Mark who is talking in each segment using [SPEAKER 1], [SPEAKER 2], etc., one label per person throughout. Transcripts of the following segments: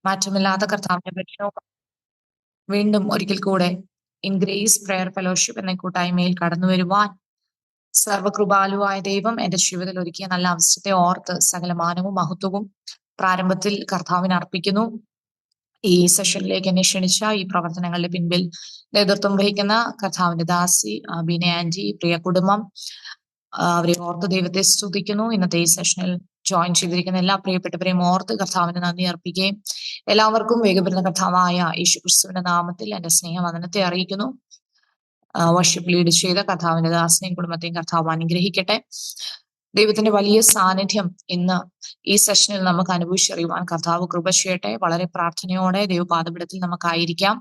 [SPEAKER 1] മാറ്റമില്ലാത്ത കർത്താവിന്റെ പരിശോധന വീണ്ടും ഒരിക്കൽ കൂടെ ഇൻ ഗ്രേസ് പ്രെയർ ഫെലോഷിപ്പ് എന്ന കൂട്ടായ്മയിൽ കടന്നു വരുവാൻ സർവകൃപാലുവായ ദൈവം എന്റെ ജീവിതത്തിൽ ഒരുക്കിയ നല്ല അവസരത്തെ ഓർത്ത് സകല മാനവും മഹത്വവും പ്രാരംഭത്തിൽ കർത്താവിന് അർപ്പിക്കുന്നു. ഈ സെഷനിലേക്ക് എന്നെ ക്ഷണിച്ച ഈ പ്രവർത്തനങ്ങളുടെ പിൻപിൽ നേതൃത്വം വഹിക്കുന്ന കർത്താവിന്റെ ദാസി ബീന ആന്റി, പ്രിയ കുടുംബം, അവരെ ഓർത്ത് ദൈവത്തെ സ്തുതിക്കുന്നു. ഇന്നത്തെ ഈ സെഷനിൽ ജോയിൻ ചെയ്തിരിക്കുന്ന എല്ലാ പ്രിയപ്പെട്ടവരെയും ഓർത്ത് കർത്താവിന് നന്ദി അർപ്പിക്കുകയും എല്ലാവർക്കും വേഗപ്പെടുന്ന കർത്താവായ യേശുക്രിസ്തുവിന്റെ നാമത്തിൽ എന്റെ സ്നേഹവന്ദനത്തെ അറിയിക്കുന്നു. വർഷിപ്പ് ലീഡ് ചെയ്ത കർത്താവിന്റെ ദാസനെയും കുടുംബത്തെയും കർത്താവ് അനുഗ്രഹിക്കട്ടെ. ദൈവത്തിന്റെ വലിയ സാന്നിധ്യം ഇന്ന് ഈ സെഷനിൽ നമുക്ക് അനുഭവിച്ചറിയുവാൻ കർത്താവ് കൃപ ചെയ്യട്ടെ. വളരെ പ്രാർത്ഥനയോടെ ദൈവപാദപീഠത്തിൽ നമുക്കായിരിക്കാം.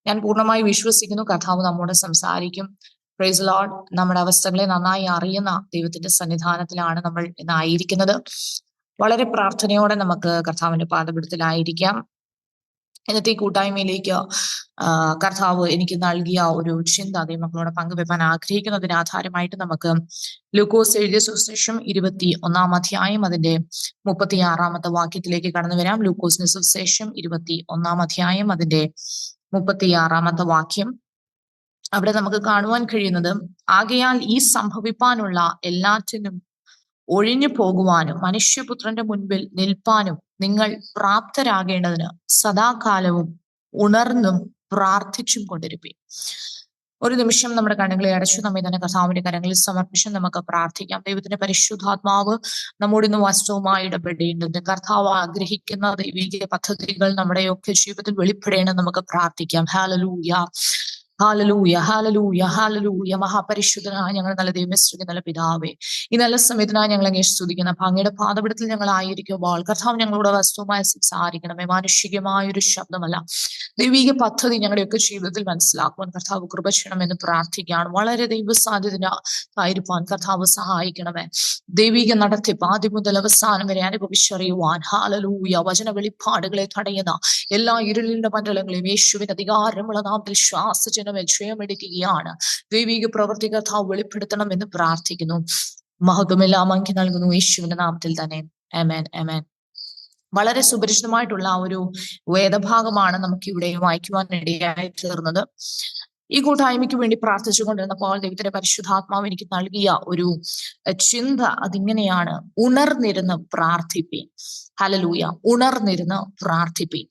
[SPEAKER 1] ഞാൻ പൂർണ്ണമായി വിശ്വസിക്കുന്നു കർത്താവ് നമ്മോട് സംസാരിക്കും. Praise lord. നമ്മുടെ അവസ്ഥകളെ നന്നായി അറിയുന്ന ദൈവത്തിന്റെ സന്നിധാനത്തിലാണ് നമ്മൾ ഇന്ന് ആയിരിക്കുന്നത്. വളരെ പ്രാർത്ഥനയോടെ നമുക്ക് കർത്താവിന്റെ പാദപീഠത്തിലായിരിക്കാം. ഇന്നത്തെ ഈ കൂട്ടായ്മയിലേക്ക് കർത്താവ് എനിക്ക് നൽകിയ ഒരു ചിന്ത ദൈവമക്കളോട് പങ്കുവെപ്പാൻ ആഗ്രഹിക്കുന്നതിന് ആധാരമായിട്ട് നമുക്ക് ലൂക്കോസ് എഴുതിയ സുവിശേഷം 21 അധ്യായം അതിന്റെ 36 വാക്യത്തിലേക്ക് കടന്നു വരാം. ലൂക്കോസിന്റെ സുവിശേഷം 21 അധ്യായം അതിന്റെ 36 വാക്യം. അവിടെ നമുക്ക് കാണുവാൻ കഴിയുന്നത്, ആകയാൽ ഈ സംഭവിപ്പാനുള്ള എല്ലാറ്റിനും ഒഴിഞ്ഞു പോകുവാനും മനുഷ്യപുത്രന്റെ മുൻപിൽ നിൽപ്പാനും നിങ്ങൾ പ്രാപ്തരാകേണ്ടതിന് സദാകാലവും ഉണർന്നും പ്രാർത്ഥിച്ചും കൊണ്ടിരിപ്പീൻ. ഒരു നിമിഷം നമ്മുടെ കണ്ണുകളെ അടച്ചു നമ്മെ തന്നെ കർത്താവിന്റെ കരങ്ങളിൽ സമർപ്പിച്ച് നമുക്ക് പ്രാർത്ഥിക്കാം. ദൈവത്തിന്റെ പരിശുദ്ധാത്മാവ് നമ്മോട് ഇന്ന് വാസ്തവമായി ഇടപെടേണ്ടത്, കർത്താവ് ആഗ്രഹിക്കുന്ന ദൈവിക പദ്ധതികൾ നമ്മുടെയൊക്കെ ജീവിതത്തിൽ വെളിപ്പെടേണ്ടത് നമുക്ക് പ്രാർത്ഥിക്കാം. ഹല്ലേലൂയ, ഹാലലൂയ, ഹാലലൂയ, ഹാലലൂയ. മഹാപരിശുദ്ധനായ ഞങ്ങൾ നല്ല ദൈവമേ, നല്ല പിതാവേ, ഈ നല്ല സമയത്തിനായി ഞങ്ങൾ അങ്ങേ സ്തുതിക്കുന്ന അങ്ങയുടെ പാദപീഠത്തിൽ ഞങ്ങൾ ആയിരിക്കുമ്പോൾ കർത്താവ് ഞങ്ങളോട് വസ്തുവുമായി സംസാരിക്കണമേ. മാനുഷികമായ ഒരു ശബ്ദമല്ല, ദൈവിക പദ്ധതി ഞങ്ങളുടെയൊക്കെ ജീവിതത്തിൽ മനസ്സിലാക്കുവാൻ കർത്താവ് കൃപ ചെയ്യണമെന്ന് പ്രാർത്ഥിക്കുകയാണ്. വളരെ ദൈവസാധ്യതയായിരിക്കാൻ കർത്താവ് സഹായിക്കണമേ. ദൈവിക നടത്തിപ്പ് ആദ്യം മുതൽ അവസാനം വരെ അനുഭവിച്ചറിയുവാൻ, ഹാലലൂയ, വചന വെളിപ്പാടുകളെ തടയുന്ന എല്ലാ ഇരുളിന്റെ മണ്ഡലങ്ങളെയും യേശുവിന്റെ അധികാരമുള്ള നാമത്തിൽ ശ്വാസജനമേ ജയമെടുക്കുകയാണ്. ദൈവിക പ്രവൃത്തി കർത്താവ് വെളിപ്പെടുത്തണം എന്ന് പ്രാർത്ഥിക്കുന്നു. മഹത്വമെല്ലാം അങ്ങ് നൽകുന്നു യേശുവിന്റെ നാമത്തിൽ തന്നെ. ആമേൻ, ആമേൻ. വളരെ സുപരിചിതമായിട്ടുള്ള ഒരു വേദഭാഗമാണ് നമുക്ക് ഇവിടെ വായിക്കുവാൻ ഇടയായി തീർന്നത്. ഈ കൂട്ടായ്മയ്ക്ക് വേണ്ടി പ്രാർത്ഥിച്ചുകൊണ്ടിരുന്നപ്പോൾ ദൈവത്തിന്റെ പരിശുദ്ധാത്മാവ് എനിക്ക് നൽകിയ ഒരു ചിന്ത അതിങ്ങനെയാണ്: ഉണർന്നിരുന്ന് പ്രാർത്ഥിപ്പീൻ. ഹല്ലേലൂയ, ഉണർന്നിരുന്ന് പ്രാർത്ഥിപ്പീൻ.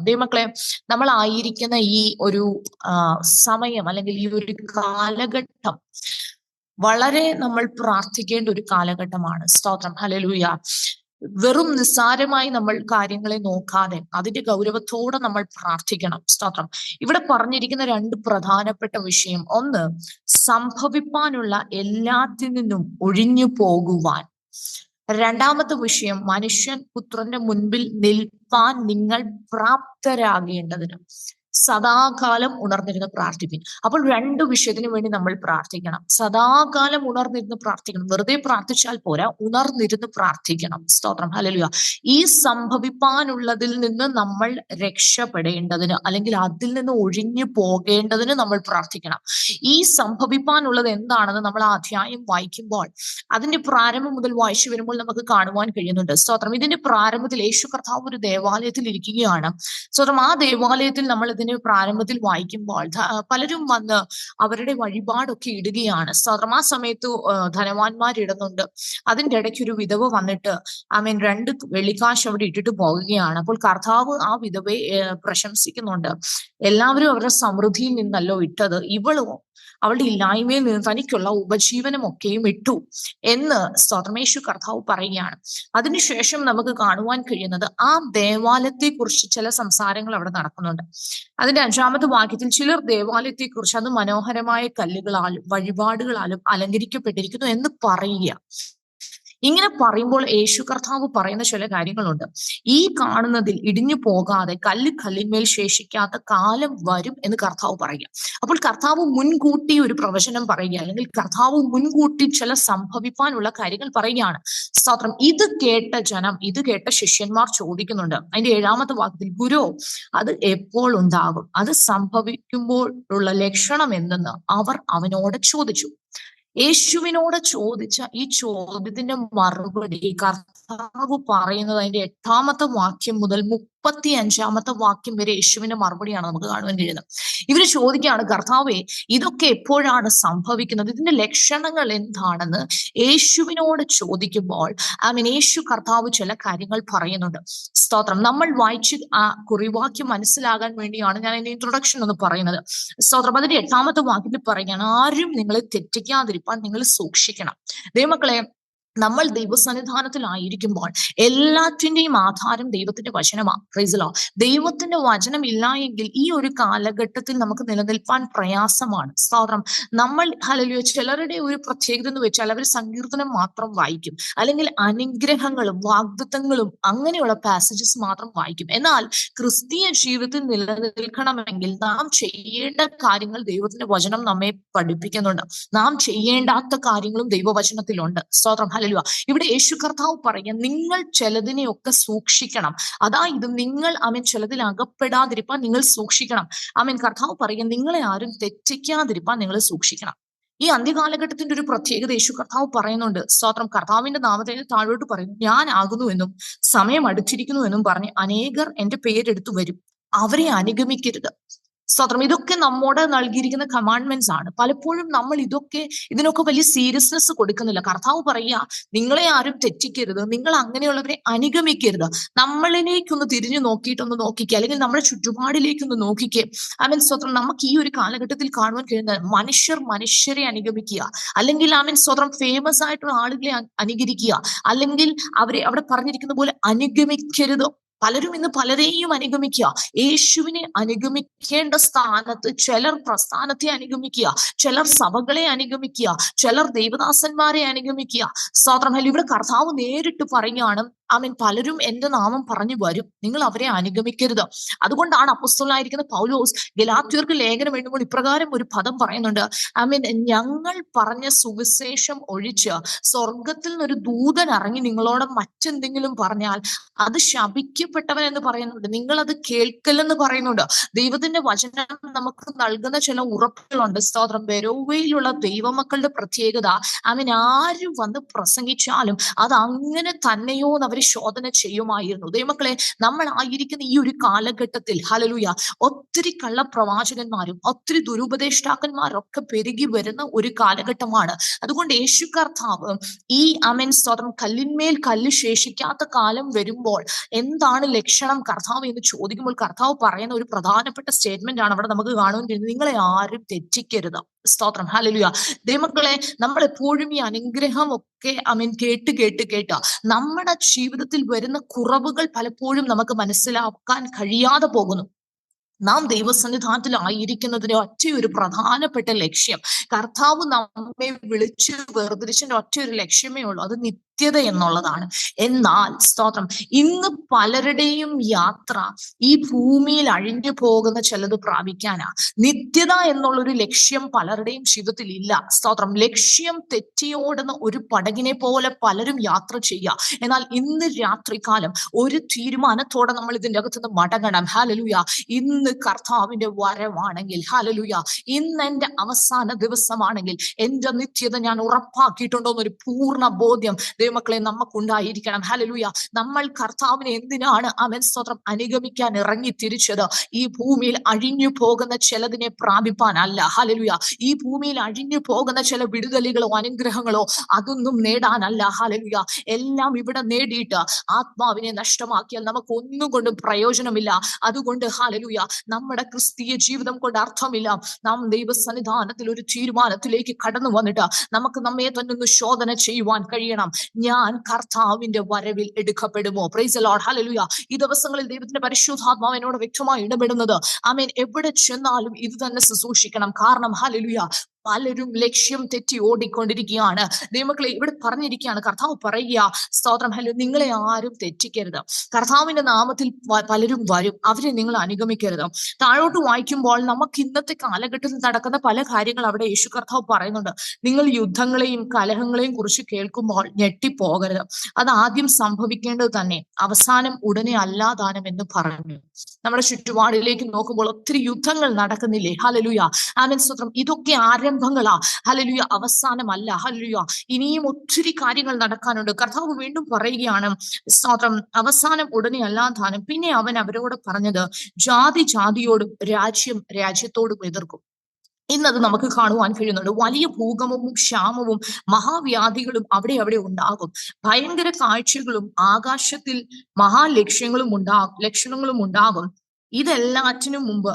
[SPEAKER 1] ദൈവമക്കളെ, നമ്മൾ ആയിരിക്കുന്ന ഈ ഒരു സമയം അല്ലെങ്കിൽ ഈ ഒരു കാലഘട്ടം വളരെ നമ്മൾ പ്രാർത്ഥിക്കേണ്ട ഒരു കാലഘട്ടമാണ്. സ്തോത്രം, ഹല്ലേലൂയ. വെറും നിസ്സാരമായി നമ്മൾ കാര്യങ്ങളെ നോക്കാതെ അതിന്റെ ഗൗരവത്തോടെ നമ്മൾ പ്രാർത്ഥിക്കണം. സ്തോത്രം. ഇവിടെ പറഞ്ഞിരിക്കുന്ന രണ്ട് പ്രധാനപ്പെട്ട വിഷയം: ഒന്ന്, സംഭവിപ്പാനുള്ള എല്ലാത്തിൽ നിന്നും ഒഴിഞ്ഞു പോകുവാൻ. രണ്ടാമത്തെ വിഷയം, മനുഷ്യൻ പുത്രന്റെ മുൻപിൽ നിൽപ്പാൻ നിങ്ങൾ പ്രാപ്തരാകേണ്ടതിന് സദാകാലം ഉണർന്നിരുന്ന് പ്രാർത്ഥിപ്പിൻ. അപ്പോൾ രണ്ടു വിഷയത്തിന് വേണ്ടി നമ്മൾ പ്രാർത്ഥിക്കണം. സദാകാലം ഉണർന്നിരുന്ന് പ്രാർത്ഥിക്കണം. വെറുതെ പ്രാർത്ഥിച്ചാൽ പോരാ, ഉണർന്നിരുന്ന് പ്രാർത്ഥിക്കണം. സ്തോത്രം, ഹല്ലേലൂയ. ഈ സംഭവിപ്പാനുള്ളതിൽ നിന്ന് നമ്മൾ രക്ഷപ്പെടേണ്ടതിന് അല്ലെങ്കിൽ അതിൽ നിന്ന് ഒഴിഞ്ഞു പോകേണ്ടതിന് നമ്മൾ പ്രാർത്ഥിക്കണം. ഈ സംഭവിപ്പാനുള്ളത് എന്താണെന്ന് നമ്മൾ ആ അധ്യായം വായിക്കുമ്പോൾ അതിന്റെ പ്രാരംഭം മുതൽ വായിച്ചു വരുമ്പോൾ നമുക്ക് കാണുവാൻ കഴിയുന്നുണ്ട്. സ്തോത്രം. ഇതിന്റെ പ്രാരംഭത്തിൽ യേശു കർത്താവ് ഒരു ദേവാലയത്തിൽ ഇരിക്കുകയാണ്. സ്തോത്രം. ആ ദേവാലയത്തിൽ നമ്മൾ ഇതിന്റെ പ്രാരംഭത്തിൽ വായിക്കുമ്പോൾ പലരും വന്ന് അവരുടെ വഴിപാടൊക്കെ ഇടുകയാണ്. സ്തോത്രം. ആ സമയത്ത് ധനവാന്മാരിടുന്നുണ്ട്. അതിന്റെ ഇടയ്ക്ക് ഒരു വിധവ വന്നിട്ട് ആമേൻ 2 വെള്ളിക്കാശ് അവിടെ ഇട്ടിട്ട് പോകുകയാണ്. അപ്പോൾ കർത്താവ് ആ വിധവയെ പ്രശംസിക്കുന്നുണ്ട്. എല്ലാവരും അവരുടെ സമൃദ്ധിയിൽ നിന്നല്ലോ ഇട്ടത്, ഇവളും അവളുടെ ഇല്ലായ്മയിൽ നിന്ന് തനിക്കുള്ള ഉപജീവനമൊക്കെയും ഇട്ടു എന്ന് സ്തോത്രമേശു കർത്താവ് പറയുകയാണ്. അതിനുശേഷം നമുക്ക് കാണുവാൻ കഴിയുന്നത് ആ ദേവാലയത്തെ കുറിച്ച് ചില സംസാരങ്ങൾ അവിടെ നടക്കുന്നുണ്ട്. അതിന്റെ 5ാമത്തെ വാക്യത്തിൽ ചിലർ ദേവാലയത്തെ കുറിച്ച് അത് മനോഹരമായ കല്ലുകളാലും വഴിപാടുകളാലും അലങ്കരിക്കപ്പെട്ടിരിക്കുന്നു എന്ന് പറയുക. ഇങ്ങനെ പറയുമ്പോൾ യേശു കർത്താവ് പറയുന്ന ചില കാര്യങ്ങളുണ്ട്. ഈ കാണുന്നതിൽ ഇടിഞ്ഞു പോകാതെ കല്ലിന്മേൽ ശേഷിക്കാത്ത കാലം വരും എന്ന് കർത്താവ് പറയുക. അപ്പോൾ കർത്താവ് മുൻകൂട്ടി ഒരു പ്രവചനം പറയുക, അല്ലെങ്കിൽ കർത്താവ് മുൻകൂട്ടി ചില സംഭവിപ്പാനുള്ള കാര്യങ്ങൾ പറയുകയാണ്. സ്തോത്രം. ഇത് കേട്ട ശിഷ്യന്മാർ ചോദിക്കുന്നുണ്ട്. അതിന്റെ 7ാമത്തെ വാക്യത്തിൽ, ഗുരു, അത് എപ്പോൾ ഉണ്ടാകും? അത് സംഭവിക്കുമ്പോൾ ഉള്ള ലക്ഷണം എന്തെന്ന് അവർ അവനോട് ചോദിച്ചു. യേശുവിനോട് ചോദിച്ച ഈ ചോദ്യത്തിന്റെ മറുപടി കർത്താവ് പറയുന്നത് അതിന്റെ 8ാമത്തെ വാക്യം മുതൽ 35 വാക്യം വരെ യേശുവിന്റെ മറുപടിയാണ് നമുക്ക് കാണുവാൻ കഴിയുന്നത്. ഇവര് ചോദിക്കുകയാണ്, കർത്താവേ, ഇതൊക്കെ എപ്പോഴാണ് സംഭവിക്കുന്നത്, ഇതിന്റെ ലക്ഷണങ്ങൾ എന്താണെന്ന് യേശുവിനോട് ചോദിക്കുമ്പോൾ യേശു കർത്താവ് ചില കാര്യങ്ങൾ പറയുന്നുണ്ട്. സ്തോത്രം. നമ്മൾ വായിച്ച് ആ കുറിവാക്യം മനസ്സിലാകാൻ വേണ്ടിയാണ് ഞാൻ അതിന്റെ ഇൻട്രൊഡക്ഷൻ ഒന്ന് പറയുന്നത്. സ്തോത്രം. അതിന്റെ 8ാമത്തെ വാക്യത്തിൽ പറയുകയാണ്, ആരും നിങ്ങളെ തെറ്റിക്കാതിരിപ്പാൻ നിങ്ങൾ സൂക്ഷിക്കണം. ദൈവമക്കളെ, നമ്മൾ ദൈവസന്നിധാനത്തിലായിരിക്കുമ്പോൾ എല്ലാറ്റിന്റെയും ആധാരം ദൈവത്തിന്റെ വചനമാണ്. Price the Lord. ദൈവത്തിന്റെ വചനം ഇല്ല എങ്കിൽ ഈ ഒരു കാലഘട്ടത്തിൽ നമുക്ക് നിലനിൽപ്പാൻ പ്രയാസമാണ്. സ്തോത്രം. നമ്മൾ ഹല്ലേലൂയ, ചിലരുടെ ഒരു പ്രത്യേകത എന്ന് വെച്ചാൽ അവർ സങ്കീർത്തനം മാത്രം വായിക്കും, അല്ലെങ്കിൽ അനുഗ്രഹങ്ങളും വാഗ്ദത്തങ്ങളും അങ്ങനെയുള്ള പാസേജസ് മാത്രം വായിക്കും. എന്നാൽ ക്രിസ്തീയ ജീവിതത്തിൽ നിലനിൽക്കണമെങ്കിൽ നാം ചെയ്യേണ്ട കാര്യങ്ങൾ ദൈവത്തിന്റെ വചനം നമ്മെ പഠിപ്പിക്കുന്നുണ്ട്. നാം ചെയ്യേണ്ടാത്ത കാര്യങ്ങളും ദൈവവചനത്തിലുണ്ട്. സ്തോത്രം. ഹല്ലേലൂയ. ഇവിടെ യേശു കർത്താവ് പറയാം, നിങ്ങൾ ചിലതിനെയൊക്കെ സൂക്ഷിക്കണം. അതായത് നിങ്ങൾ ചിലതിൽ അകപ്പെടാതിരിപ്പാൻ നിങ്ങൾ സൂക്ഷിക്കണം. കർത്താവ് പറയാം, നിങ്ങളെ ആരും തെറ്റിക്കാതിരിപ്പാൻ നിങ്ങൾ സൂക്ഷിക്കണം. ഈ അന്ത്യകാലഘട്ടത്തിന്റെ ഒരു പ്രത്യേകത യേശു കർത്താവ് പറയുന്നുണ്ട്. സ്തോത്രം. കർത്താവിന്റെ നാമത്തിൽ താഴോട്ട് പറയുന്നു, ഞാൻ ആകുന്നു എന്നും സമയം അടുത്തിരിക്കുന്നു എന്നും പറഞ്ഞ് അനേകർ എന്റെ പേരെടുത്തു വരും, അവരെ അനുഗമിക്കരുത്. സ്തോത്രം. ഇതൊക്കെ നമ്മോട് നൽകിയിരിക്കുന്ന കമാൻഡ്മെന്റ്സ് ആണ്. പലപ്പോഴും നമ്മൾ ഇതിനൊക്കെ വലിയ സീരിയസ്നെസ് കൊടുക്കുന്നില്ല. കർത്താവ് പറയുക, നിങ്ങളെ ആരും തെറ്റിക്കരുത്, നിങ്ങൾ അങ്ങനെയുള്ളവരെ അനുഗമിക്കരുത്. നമ്മളിലേക്കൊന്ന് തിരിഞ്ഞു നോക്കിയിട്ടൊന്ന് നോക്കിക്കുക, അല്ലെങ്കിൽ നമ്മുടെ ചുറ്റുപാടിലേക്കൊന്ന് നോക്കിക്കേ. സ്തോത്രം. നമുക്ക് ഈ ഒരു കാലഘട്ടത്തിൽ കാണുവാൻ കഴിയുന്നത് മനുഷ്യരെ അനുഗമിക്കുക, അല്ലെങ്കിൽ സ്തോത്രം, ഫേമസ് ആയിട്ടുള്ള ആളുകളെ അനുകരിക്കുക, അല്ലെങ്കിൽ അവിടെ പറഞ്ഞിരിക്കുന്ന പോലെ അനുഗമിക്കരുത്. പലരും ഇന്ന് പലരെയും അനുഗമിക്കുക. യേശുവിനെ അനുഗമിക്കേണ്ട സ്ഥാനത്ത് ചിലർ പ്രസ്ഥാനത്തെ അനുഗമിക്കുക, ചിലർ സഭകളെ അനുഗമിക്കുക, ചിലർ ദൈവദാസന്മാരെ അനുഗമിക്കുക. സ്തോത്രം. ഇവിടെ കർത്താവ് നേരിട്ട് പറയുകയാണ്, പലരും എന്റെ നാമം പറഞ്ഞു വരും, നിങ്ങൾ അവരെ അനുഗമിക്കരുത്. അതുകൊണ്ടാണ് അപ്പോസ്തലനായിരിക്കുന്ന പൗലോസ് ഗലാത്യർക്ക് ലേഖനം എഴുതുമ്പോൾ ഇപ്രകാരം ഒരു പദം പറയുന്നുണ്ട്. ഞങ്ങൾ പറഞ്ഞ സുവിശേഷം ഒഴിച്ച് സ്വർഗത്തിൽ നിന്നൊരു ദൂതൻ ഇറങ്ങി നിങ്ങളോട് മറ്റെന്തെങ്കിലും പറഞ്ഞാൽ അത് ശപിക്കപ്പെട്ടവൻ എന്ന് പറയുന്നുണ്ട്. നിങ്ങൾ അത് കേൾക്കലെന്ന് പറയുന്നുണ്ട്. ദൈവത്തിന്റെ വചനം നമുക്ക് നൽകുന്ന ചില ഉറപ്പുകളുണ്ട്. സ്തോത്രം. ബെരോവയിലുള്ള ദൈവമക്കളുടെ പ്രത്യേകത ആരും വന്ന് പ്രസംഗിച്ചാലും അത് അങ്ങനെ തന്നെയോ എന്ന് അവർ ശോധന ചെയ്യുമായിരുന്നു. ദൈവമക്കളെ, നമ്മൾ ആയിരിക്കുന്ന ഈ ഒരു കാലഘട്ടത്തിൽ ഹല്ലേലൂയ, ഒത്തിരി കള്ളപ്രവാചകന്മാരും ഒത്തിരി ദുരുപദേഷ്ടാക്കന്മാരും ഒക്കെ പെരുകി വരുന്ന ഒരു കാലഘട്ടമാണ്. അതുകൊണ്ട് യേശു കർത്താവ് ഈ സ്തോത്രം, കല്ലിന്മേൽ കല്ല് ശേഷിക്കാത്ത കാലം വരുമ്പോൾ എന്താണ് ലക്ഷണം കർത്താവ് എന്ന് ചോദിക്കുമ്പോൾ കർത്താവ് പറയുന്ന ഒരു പ്രധാനപ്പെട്ട സ്റ്റേറ്റ്മെന്റ് ആണ് അവിടെ നമുക്ക് കാണുവാൻ കഴിയുന്നത്. നിങ്ങളെ ആരും തെറ്റിക്കരുത്. സ്തോത്രം. ഹല്ലേലൂയ. ദൈവമക്കളെ, നമ്മൾ എപ്പോഴും ഈ അനുഗ്രഹം ഒക്കെ കേട്ട് നമ്മുടെ ജീവിതത്തിൽ വരുന്ന കുറവുകൾ പലപ്പോഴും നമുക്ക് മനസ്സിലാക്കാൻ കഴിയാതെ പോകുന്നു. നാം ദൈവസന്നിധാനത്തിൽ ആയിരിക്കുന്നതിന്റെ ഒറ്റയൊരു പ്രധാനപ്പെട്ട ലക്ഷ്യം, കർത്താവ് നമ്മെ വിളിച്ച് വേർതിരിച്ചതിന്റെ ഒറ്റയൊരു ലക്ഷ്യമേ ഉള്ളൂ, അത് നിത്യത എന്നുള്ളതാണ്. എന്നാൽ സ്തോത്രം, ഇന്ന് പലരുടെയും യാത്ര ഈ ഭൂമിയിൽ അഴിഞ്ഞു പോകുന്ന ചിലത് പ്രാപിക്കാനാ. നിത്യത എന്നുള്ളൊരു ലക്ഷ്യം പലരുടെയും ജീവിതത്തിൽ ഇല്ല. സ്തോത്രം. ലക്ഷ്യം തെറ്റിയോടുന്ന ഒരു പടകിനെ പോലെ പലരും യാത്ര ചെയ്യുക. എന്നാൽ ഇന്ന് രാത്രികാലം ഒരു തീരുമാനത്തോടെ നമ്മൾ ഇതിന്റെ അകത്തുനിന്ന് മടങ്ങണം. ഹല്ലേലൂയ. ഇന്ന് കർത്താവിന്റെ വരവാണെങ്കിൽ, ഹല്ലേലൂയ, ഇന്ന് എന്റെ അവസാന ദിവസമാണെങ്കിൽ എന്റെ നിത്യത ഞാൻ ഉറപ്പാക്കിയിട്ടുണ്ടോ എന്നൊരു പൂർണ്ണ ബോധ്യം ദൈവമക്കളെ നമുക്കുണ്ടായിരിക്കണം. ഹല്ലേലൂയ. നമ്മൾ കർത്താവിനെ എന്തിനാണ് സ്തോത്രം അനുഗമിക്കാൻ ഇറങ്ങി തിരിച്ചത്? ഈ ഭൂമിയിൽ അഴിഞ്ഞു പോകുന്ന ചിലതിനെ പ്രാപിപ്പാനല്ല. ഹല്ലേലൂയ. ഈ ഭൂമിയിൽ അഴിഞ്ഞു പോകുന്ന ചില വിടുതലുകളോ അനുഗ്രഹങ്ങളോ അതൊന്നും നേടാനല്ല. ഹല്ലേലൂയ. എല്ലാം ഇവിടെ നേടിയിട്ട് ആത്മാവിനെ നഷ്ടമാക്കിയാൽ നമുക്ക് ഒന്നും കൊണ്ടും പ്രയോജനമില്ല. അതുകൊണ്ട് ഹല്ലേലൂയ, നമ്മുടെ ക്രിസ്തീയ ജീവിതം കൊണ്ട് അർത്ഥമില്ല. നാം ദൈവസന്നിധാനത്തിൽ ഒരു തീരുമാനത്തിലേക്ക് കടന്നു വന്നിട്ട് നമുക്ക് നമ്മെ തന്നെ ഒന്ന് ശോധന ചെയ്യുവാൻ കഴിയണം. ഞാൻ കർത്താവിന്റെ വരവിൽ എടുക്കപ്പെടുമോ? Praise the Lord. ഹല്ലേലൂയ. ഈ ദിവസങ്ങളിൽ ദൈവത്തിന്റെ പരിശുദ്ധാത്മാവ് എന്നോട് വ്യക്തമായി ഇടപെടുന്നത് എവിടെ ചെന്നാലും ഇത് തന്നെ ശുശ്രൂഷിക്കണം. കാരണം ഹല്ലേലൂയ, പലരും ലക്ഷ്യം തെറ്റി ഓടിക്കൊണ്ടിരിക്കുകയാണ്. ദൈവമക്കളെ, ഇവിടെ പറഞ്ഞിരിക്കുകയാണ്, കർത്താവ് പറയുക, സ്തോത്രം, ഹല്ലേലൂയ, നിങ്ങളെ ആരും തെറ്റിക്കരുത്. കർത്താവിന്റെ നാമത്തിൽ പലരും വരും, അവരെ നിങ്ങൾ അനുഗമിക്കരുത്. താഴോട്ട് വായിക്കുമ്പോൾ നമുക്ക് ഇന്നത്തെ കാലഘട്ടത്തിൽ നടക്കുന്ന പല കാര്യങ്ങൾ അവിടെ യേശു കർത്താവ് പറയുന്നുണ്ട്. നിങ്ങൾ യുദ്ധങ്ങളെയും കലഹങ്ങളെയും കുറിച്ച് കേൾക്കുമ്പോൾ ഞെട്ടിപ്പോകരുത്. അത് ആദ്യം സംഭവിക്കേണ്ടത് തന്നെ, അവസാനം ഉടനെ അല്ലാതാനും എന്ന് പറഞ്ഞു. നമ്മുടെ ചുറ്റുപാടിലേക്ക് നോക്കുമ്പോൾ ഒത്തിരി യുദ്ധങ്ങൾ നടക്കുന്നില്ലേ? ഹല്ലേലൂയ. ആമേൻ. സ്തോത്രം. ഇതൊക്കെ ആരംഭിക്കുന്നത് ആരംഭങ്ങളാ. ഹല്ലേലൂയ, അവസാനമല്ല. ഹല്ലേലൂയ, ഇനിയും ഒത്തിരി കാര്യങ്ങൾ നടക്കാനുണ്ട്. കർത്താവ് വീണ്ടും പറയുകയാണ്, സ്തോത്രം, അവസാനം ഉടനെ അല്ലാതാനും. പിന്നെ അവൻ അവരോട് പറഞ്ഞത്, ജാതി ജാതിയോടും രാജ്യം രാജ്യത്തോടും എതിർക്കും. ഇന്നത് നമുക്ക് കാണുവാൻ കഴിയുന്നുണ്ട്. വലിയ ഭൂകമ്പവും ക്ഷാമവും മഹാവ്യാധികളും അവിടെ ഉണ്ടാകും. ഭയങ്കര കാഴ്ചകളും ആകാശത്തിൽ ലക്ഷണങ്ങളും ഉണ്ടാകും. ഇതെല്ലാറ്റിനും മുമ്പ്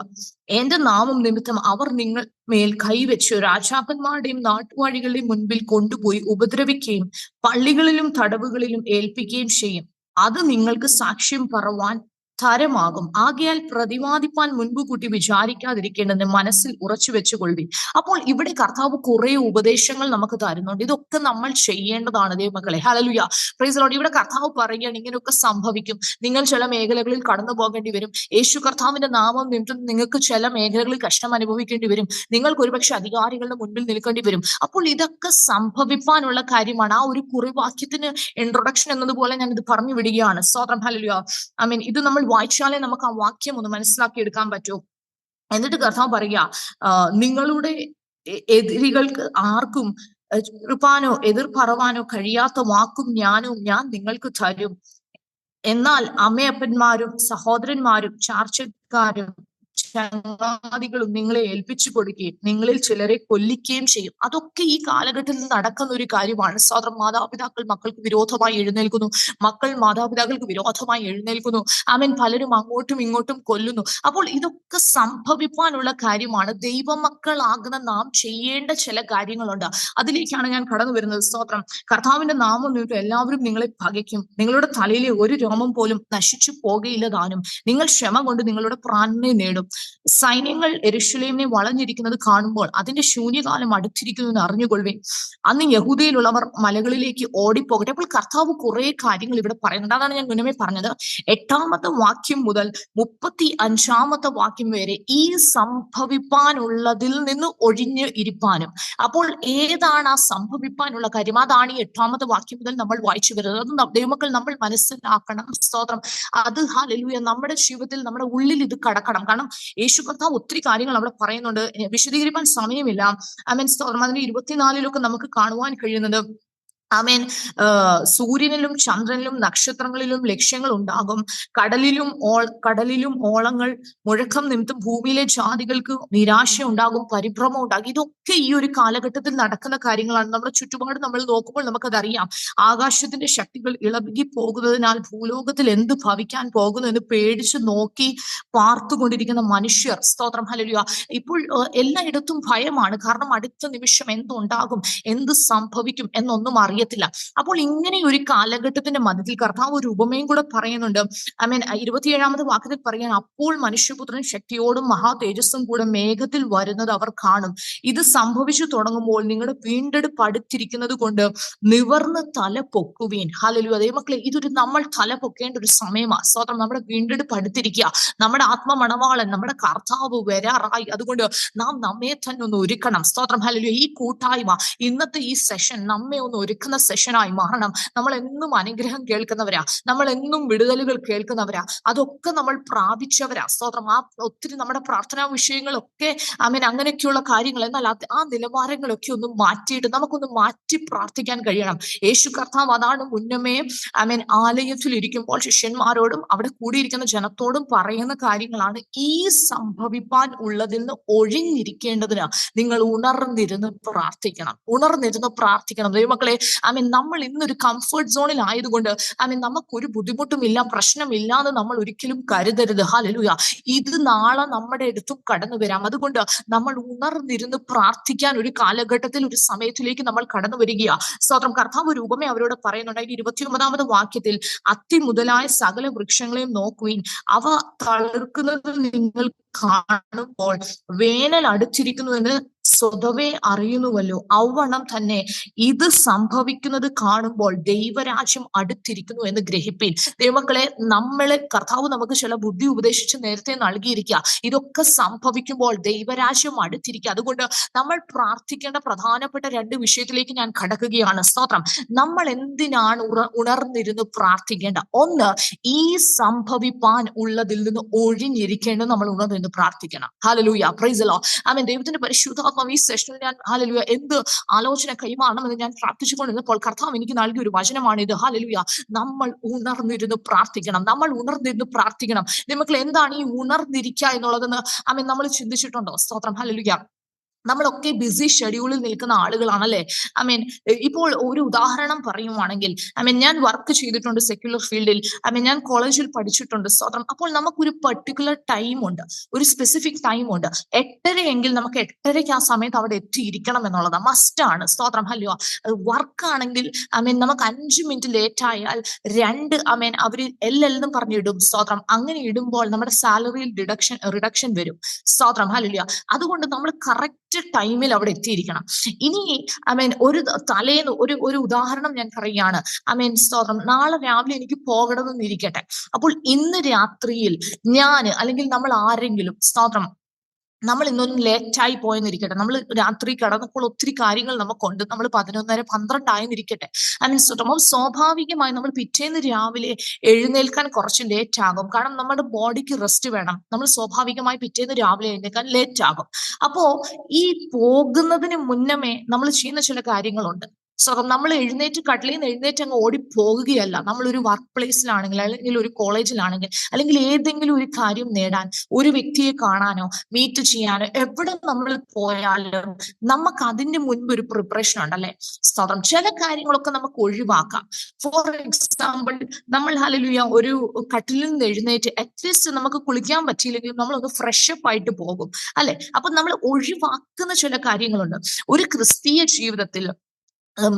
[SPEAKER 1] എന്റെ നാമം നിമിത്തം അവർ നിങ്ങൾ മേൽ കൈവച്ച് രാജാക്കന്മാരുടെയും നാട്ടുവാഴികളുടെയും മുൻപിൽ കൊണ്ടുപോയി ഉപദ്രവിക്കുകയും പള്ളികളിലും തടവുകളിലും ഏൽപ്പിക്കുകയും ചെയ്യും. അത് നിങ്ങൾക്ക് സാക്ഷ്യം പറവാൻ തരമാകും. ആകയാൽ പ്രതിവാദിപ്പാൻ മുൻപ് കൂട്ടി വിചാരിക്കാതിരിക്കേണ്ടെന്ന് മനസ്സിൽ ഉറച്ചു വെച്ചുകൊള്ളി. അപ്പോൾ ഇവിടെ കർത്താവ് കുറെ ഉപദേശങ്ങൾ നമുക്ക് തരുന്നുണ്ട്. ഇതൊക്കെ നമ്മൾ ചെയ്യേണ്ടതാണ് ദൈവമക്കളെ. Hallelujah, praise the Lord. ഇവിടെ കർത്താവ് പറയുകയാണ്, ഇങ്ങനെയൊക്കെ സംഭവിക്കും. നിങ്ങൾ ചില മേഖലകളിൽ കടന്നു പോകേണ്ടി വരും. യേശു കർത്താവിന്റെ നാമം നിമിത്തം നിങ്ങൾക്ക് ചില മേഖലകളിൽ കഷ്ടം അനുഭവിക്കേണ്ടി വരും. നിങ്ങൾക്ക് ഒരുപക്ഷെ അധികാരികളുടെ മുൻപിൽ നിൽക്കേണ്ടി വരും. അപ്പോൾ ഇതൊക്കെ സംഭവിപ്പാനുള്ള കാര്യമാണ്. ആ ഒരു കുറിവാക്യത്തിന് ഇൻട്രൊഡക്ഷൻ എന്നതുപോലെ ഞാൻ ഇത് പറഞ്ഞു വിടുകയാണ്. സ്തോത്രം, ഹല്ലേലൂയ. ഇത് നമ്മൾ വായിച്ചാലേ നമുക്ക് ആ വാക്യം ഒന്ന് മനസ്സിലാക്കി എടുക്കാൻ പറ്റൂ. എന്നിട്ട് കർത്താവ് പറയുക, നിങ്ങളുടെ എതിരികൾക്ക് ആർക്കും എതിർ പറവാനോ കഴിയാത്ത വാക്കും ഞാൻ നിങ്ങൾക്ക് തരും. എന്നാൽ അമ്മയപ്പന്മാരും സഹോദരന്മാരും ചാർച്ചക്കാരും ചങ്ങാതികളും നിങ്ങളെ ഏൽപ്പിച്ചു കൊടുക്കുകയും നിങ്ങളിൽ ചിലരെ കൊല്ലിക്കുകയും ചെയ്യും. അതൊക്കെ ഈ കാലഘട്ടത്തിൽ നടക്കുന്ന ഒരു കാര്യമാണ്. സ്വന്തം മാതാപിതാക്കൾ മക്കൾക്ക് വിരോധമായി എഴുന്നേൽക്കുന്നു, മക്കൾ മാതാപിതാക്കൾക്ക് വിരോധമായി എഴുന്നേൽക്കുന്നു. പലരും അങ്ങോട്ടും ഇങ്ങോട്ടും കൊല്ലുന്നു. അപ്പോൾ ഇതൊക്കെ സംഭവിക്കാനുള്ള കാര്യമാണ്. ദൈവമക്കളാകുന്ന നാം ചെയ്യേണ്ട ചില കാര്യങ്ങളുണ്ട്. അതിലേക്കാണ് ഞാൻ കടന്നു വരുന്നത്. സ്തോത്രം. കർത്താവിന്റെ നാമം നിമിത്തം എല്ലാവരും നിങ്ങളെ പകയ്ക്കും. നിങ്ങളുടെ തലയിലെ ഒരു രോമം പോലും നശിച്ചു പോകയില്ല താനും. നിങ്ങൾ ക്ഷമ കൊണ്ട് നിങ്ങളുടെ പ്രാണനെ നേടും. സൈന്യങ്ങൾ യെരൂശലേമിനെ വളഞ്ഞിരിക്കുന്നത് കാണുമ്പോൾ അതിന്റെ ശൂന്യകാലം അടുത്തിരിക്കുന്നു എന്ന് അറിഞ്ഞുകൊള്ളുവിൻ. അന്ന് യഹൂദയിലുള്ളവർ മലകളിലേക്ക് ഓടിപ്പോകട്ടെ. അപ്പോൾ കർത്താവ് കുറെ കാര്യങ്ങൾ ഇവിടെ പറയുന്നുണ്ട്. അതാണ് ഞാൻ മുന്നമേ പറഞ്ഞത്. 8ാമത്തെ വാക്യം മുതൽ 35ാമത്തെ വാക്യം വരെ ഈ സംഭവിപ്പാനുള്ളതിൽ നിന്ന് ഒഴിഞ്ഞ് ഇരിപ്പാനും. അപ്പോൾ ഏതാണ് ആ സംഭവിപ്പാനുള്ള കാര്യം? അതാണ് ഈ 8ാമത്തെ വാക്യം മുതൽ നമ്മൾ വായിച്ചു വരുന്നത്. അത് ദൈവമക്കൾ നമ്മൾ മനസ്സിലാക്കണം. സ്തോത്രം. അത് ഹല്ലേലൂയ, നമ്മുടെ ജീവിതത്തിൽ നമ്മുടെ ഉള്ളിൽ ഇത് കടക്കണം. കാരണം യേശു കർത്താവ് ഒത്തിരി കാര്യങ്ങൾ അവിടെ പറയുന്നുണ്ട്. വിശദീകരിക്കാൻ സമയമില്ല. സ്തോത്രം. അതിന്റെ 24 നമുക്ക് കാണുവാൻ കഴിയുന്നത്, സൂര്യനിലും ചന്ദ്രനിലും നക്ഷത്രങ്ങളിലും ലക്ഷ്യങ്ങൾ ഉണ്ടാകും. കടലിലും ഓളങ്ങൾ മുഴക്കം നിമിത്തം ഭൂമിയിലെ ജാതികൾക്ക് നിരാശ ഉണ്ടാകും, പരിഭ്രമം ഉണ്ടാകും. ഇതൊക്കെ ഈ ഒരു കാലഘട്ടത്തിൽ നടക്കുന്ന കാര്യങ്ങളാണ്. നമ്മുടെ ചുറ്റുപാട് നമ്മൾ നോക്കുമ്പോൾ നമുക്കതറിയാം. ആകാശത്തിന്റെ ശക്തികൾ ഇളകി പോകുന്നതിനാൽ ഭൂലോകത്തിൽ എന്ത് ഭവിക്കാൻ പോകുന്നു എന്ന് പേടിച്ച് നോക്കി പാർത്തുകൊണ്ടിരിക്കുന്ന മനുഷ്യർ, സ്തോത്രം, ഹല്ലേലൂയ, ഇപ്പോൾ എല്ലായിടത്തും ഭയമാണ്. കാരണം അടുത്ത നിമിഷം എന്തുണ്ടാകും, എന്ത് സംഭവിക്കും എന്നൊന്നും അറിയത്തില്ല. അപ്പോൾ ഇങ്ങനെ ഒരു കാലഘട്ടത്തിന്റെ മധ്യത്തിൽ കർത്താവ് ഒരു ഉപമയും കൂടെ പറയുന്നുണ്ട്. 27ാമത്തെ വാക്യത്തിൽ പറയാൻ, അപ്പോൾ മനുഷ്യപുത്രൻ ശക്തിയോടും മഹാ തേജസ്സും കൂടെ മേഘത്തിൽ വരുന്നത് അവർ കാണും. ഇത് സംഭവിച്ചു തുടങ്ങുമ്പോൾ നിങ്ങളുടെ വീണ്ടെടുപ്പ് അടുത്തിരിക്കുന്നത് കൊണ്ട് നിവർന്ന് തല പൊക്കുവീൻ. ഹല്ലേലൂയ. ദൈവമക്കളെ, ഇതൊരു നമ്മൾ തല പൊക്കേണ്ട ഒരു സമയമാണ്. സ്വതം നമ്മുടെ വീണ്ടെടുപ്പ് അടുത്തിരിക്കുക. നമ്മുടെ ആത്മമണവാളൻ, നമ്മുടെ കർത്താവ് വരാറായി. അതുകൊണ്ട് നാം നമ്മെ തന്നെ ഒന്ന് ഒരുക്കണം. സ്തോത്രം, ഹല്ലേലൂയ. ഈ കൂട്ടായ്മ, ഇന്നത്തെ ഈ സെഷൻ നമ്മെ ഒന്ന് ഒരുക്കുന്ന സെഷനായി മാറണം. നമ്മൾ എന്നും അനുഗ്രഹം കേൾക്കുന്നവരാ, നമ്മൾ എന്നും വിടുതലുകൾ കേൾക്കുന്നവരാ, അതൊക്കെ നമ്മൾ പ്രാപിച്ചവരാ. സ്തോത്രം. ഒത്തിരി നമ്മുടെ പ്രാർത്ഥനാ വിഷയങ്ങളൊക്കെ അങ്ങനെയൊക്കെയുള്ള കാര്യങ്ങൾ. എന്നാൽ ആ നിലവാരങ്ങളൊക്കെ ഒന്ന് മാറ്റിയിട്ട് നമുക്കൊന്ന് മാറ്റി പ്രാർത്ഥിക്കാൻ കഴിയണം. യേശു കർത്താവ് അതാണ് മുന്നമേ ആലയത്തിൽ ഇരിക്കുമ്പോൾ ശിഷ്യന്മാരോടും അവിടെ കൂടിയിരിക്കുന്ന ജനത്തോടും പറയുന്ന കാര്യങ്ങളാണ്. ഈ സംഭവിപ്പാൻ ഉള്ളതിൽ നിന്ന് ഒഴിഞ്ഞിരിക്കേണ്ടതിന് നിങ്ങൾ ഉണർന്നിരുന്ന് പ്രാർത്ഥിക്കണം. ദൈവമക്കളെ, നമ്മൾ ഇന്നൊരു കംഫർട്ട് സോണിൽ ആയതുകൊണ്ട് നമുക്കൊരു ബുദ്ധിമുട്ടുമില്ല, പ്രശ്നമില്ല എന്ന് നമ്മൾ ഒരിക്കലും കരുതരുത്. ഹല്ലേലൂയ. ഇത് നാളെ നമ്മുടെ അടുത്തും കടന്നു വരാം. അതുകൊണ്ട് നമ്മൾ ഉണർന്നിരുന്ന് പ്രാർത്ഥിക്കാൻ ഒരു കാലഘട്ടത്തിൽ, ഒരു സമയത്തിലേക്ക് നമ്മൾ കടന്നു വരികയാ. സ്തോത്രം. കർത്താവ് ഒരു ഉപമ അവരോട് പറയുന്നുണ്ട്. 29ാമത്തെ വാക്യത്തിൽ, അത്തി മുതലായ സകല വൃക്ഷങ്ങളെയും നോക്കുവിൻ, അവ തളിർക്കുന്നത് നിങ്ങൾ കാണുമ്പോൾ വേനൽ അടുത്തിരിക്കുന്നുവെന്ന് സ്വതവേ അറിയുന്നുവല്ലോ. ഔവണ്ണം തന്നെ ഇത് സംഭവിക്കുന്നത് കാണുമ്പോൾ ദൈവരാജ്യം അടുത്തിരിക്കുന്നു എന്ന് ഗ്രഹിപ്പീൻ. ദൈവമക്കളെ, നമ്മളെ കർത്താവ് നമുക്ക് ചില ബുദ്ധി ഉപദേശിച്ച് നേരത്തെ നൽകിയിരിക്കുക. ഇതൊക്കെ സംഭവിക്കുമ്പോൾ ദൈവരാജ്യം അടുത്തിരിക്കുക. അതുകൊണ്ട് നമ്മൾ പ്രാർത്ഥിക്കേണ്ട പ്രധാനപ്പെട്ട 2 വിഷയത്തിലേക്ക് ഞാൻ കടക്കുകയാണ്. സ്തോത്രം. നമ്മൾ എന്തിനാണ് ഉണർന്നിരുന്ന് പ്രാർത്ഥിക്കേണ്ട? ഒന്ന്, ഈ സംഭവിപ്പാൻ ഉള്ളതിൽ നിന്ന് ഒഴിഞ്ഞിരിക്കേണ്ടത് നമ്മൾ ഉണർന്നിരുന്ന് എന്ന് പ്രാർത്ഥിക്കണം. ഹല്ലേലൂയ, പ്രൈസ് ദി ലോർഡ്. ആമേൻ. ദൈവത്തിന്റെ പരിശുദ്ധാത്മാവ് ഈ സെഷനിൽ ഞാൻ ഹല്ലേലൂയ എന്ത് ആലോചന കൈമാറണമെന്ന് ഞാൻ പ്രാർത്ഥിച്ചുകൊണ്ടിരുന്നപ്പോൾ കർത്താവ് എനിക്ക് നൽകിയ ഒരു വചനമാണിത്. ഹല്ലേലൂയ, നമ്മൾ ഉണർന്നിരുന്ന് പ്രാർത്ഥിക്കണം. നമ്മൾ ഉണർന്നിരുന്ന് പ്രാർത്ഥിക്കണം. നിങ്ങൾക്ക് എന്താണ് ഈ ഉണർന്നിരിക്കുക എന്നുള്ളതെന്ന് ആമേൻ നമ്മൾ ചിന്തിച്ചിട്ടുണ്ടോ? സ്തോത്രം. ഹല്ലേലൂയ. നമ്മളൊക്കെ ബിസി ഷെഡ്യൂളിൽ നിൽക്കുന്ന ആളുകളാണല്ലേ. ഐ മീൻ, ഇപ്പോൾ ഒരു ഉദാഹരണം പറയുവാണെങ്കിൽ, ഐ മീൻ ഞാൻ വർക്ക് ചെയ്തിട്ടുണ്ട് സെക്യുലർ ഫീൽഡിൽ. ഐ മീൻ ഞാൻ കോളേജിൽ പഠിച്ചിട്ടുണ്ട്. സ്തോത്രം. അപ്പോൾ നമുക്കൊരു പർട്ടിക്കുലർ ടൈം ഉണ്ട്, ഒരു സ്പെസിഫിക് ടൈം ഉണ്ട്. 8:30 എങ്കിൽ നമുക്ക് 8:30 ആ സമയത്ത് അവിടെ എത്തിയിരിക്കണം എന്നുള്ളത് മസ്റ്റ് ആണ്. സ്തോത്രം. ഹല്ലേലൂയ. വർക്ക് ആണെങ്കിൽ ഐ മീൻ നമുക്ക് 5 മിനിറ്റ് ലേറ്റ് ആയാൽ 2 ഐ മീൻ അവര് എന്നും പറഞ്ഞിടും. സ്തോത്രം. അങ്ങനെ ഇടുമ്പോൾ നമ്മുടെ സാലറിയിൽ റിഡക്ഷൻ വരും. സ്തോത്രം. ഹല്ലേലൂയ. അതുകൊണ്ട് നമ്മൾ കറക്റ്റ് ടൈമിൽ അവിടെ എത്തിയിരിക്കണം. ഇനി ഐ മീൻ ഒരു തലേന്ന് ഒരു ഉദാഹരണം ഞാൻ പറയുകയാണ്. ഐ മീൻ സ്തോത്രം, നാളെ രാവിലെ എനിക്ക് പോകണമെന്നിരിക്കട്ടെ. അപ്പോൾ ഇന്ന് രാത്രിയിൽ ഞാൻ അല്ലെങ്കിൽ നമ്മൾ ആരെങ്കിലും സ്തോത്രം നമ്മൾ ഇന്നൊന്നും ലേറ്റായി പോയെന്നിരിക്കട്ടെ, നമ്മൾ രാത്രി കിടന്നപ്പോൾ ഒത്തിരി കാര്യങ്ങൾ നമുക്കുണ്ട്, നമ്മൾ 11:30 12 ആയെന്നിരിക്കട്ടെ. ഐ മീൻ അപ്പോൾ സ്വാഭാവികമായി നമ്മൾ പിറ്റേന്ന് രാവിലെ എഴുന്നേൽക്കാൻ കുറച്ച് ലേറ്റ് ആകും. കാരണം നമ്മുടെ ബോഡിക്ക് റെസ്റ്റ് വേണം. നമ്മൾ സ്വാഭാവികമായി പിറ്റേന്ന് രാവിലെ എഴുന്നേൽക്കാൻ ലേറ്റ് ആകും. അപ്പോ ഈ പോകുന്നതിന് മുന്നമേ നമ്മൾ ചെയ്യുന്ന ചില കാര്യങ്ങളുണ്ട്. നമ്മൾ കട്ടിലിൽ നിന്ന് എഴുന്നേറ്റ് അങ്ങ് ഓടിപ്പോകുകയല്ല. നമ്മളൊരു വർക്ക് പ്ലേസിലാണെങ്കിൽ, അല്ലെങ്കിൽ ഒരു കോളേജിലാണെങ്കിൽ, അല്ലെങ്കിൽ ഏതെങ്കിലും ഒരു കാര്യം നേടാൻ, ഒരു വ്യക്തിയെ കാണാനോ മീറ്റ് ചെയ്യാനോ എവിടെ നമ്മൾ പോയാലും നമുക്ക് അതിന്റെ മുൻപ് ഒരു പ്രിപ്പറേഷൻ ഉണ്ടല്ലേ. സ്തോത്രം. ചില കാര്യങ്ങളൊക്കെ നമുക്ക് ഒഴിവാക്കാം. ഫോർ എക്സാമ്പിൾ, നമ്മൾ ഹല്ലേലൂയ ഒരു കട്ടിലിൽ നിന്ന് എഴുന്നേറ്റ് അറ്റ്ലീസ്റ്റ് നമുക്ക് കുളിക്കാൻ പറ്റിയില്ലെങ്കിലും നമ്മളൊന്ന് ഫ്രഷപ്പ് ആയിട്ട് പോകും അല്ലെ. അപ്പൊ നമ്മൾ ഒഴിവാക്കുന്ന ചില കാര്യങ്ങളുണ്ട്. ഒരു ക്രിസ്തീയ ജീവിതത്തിൽ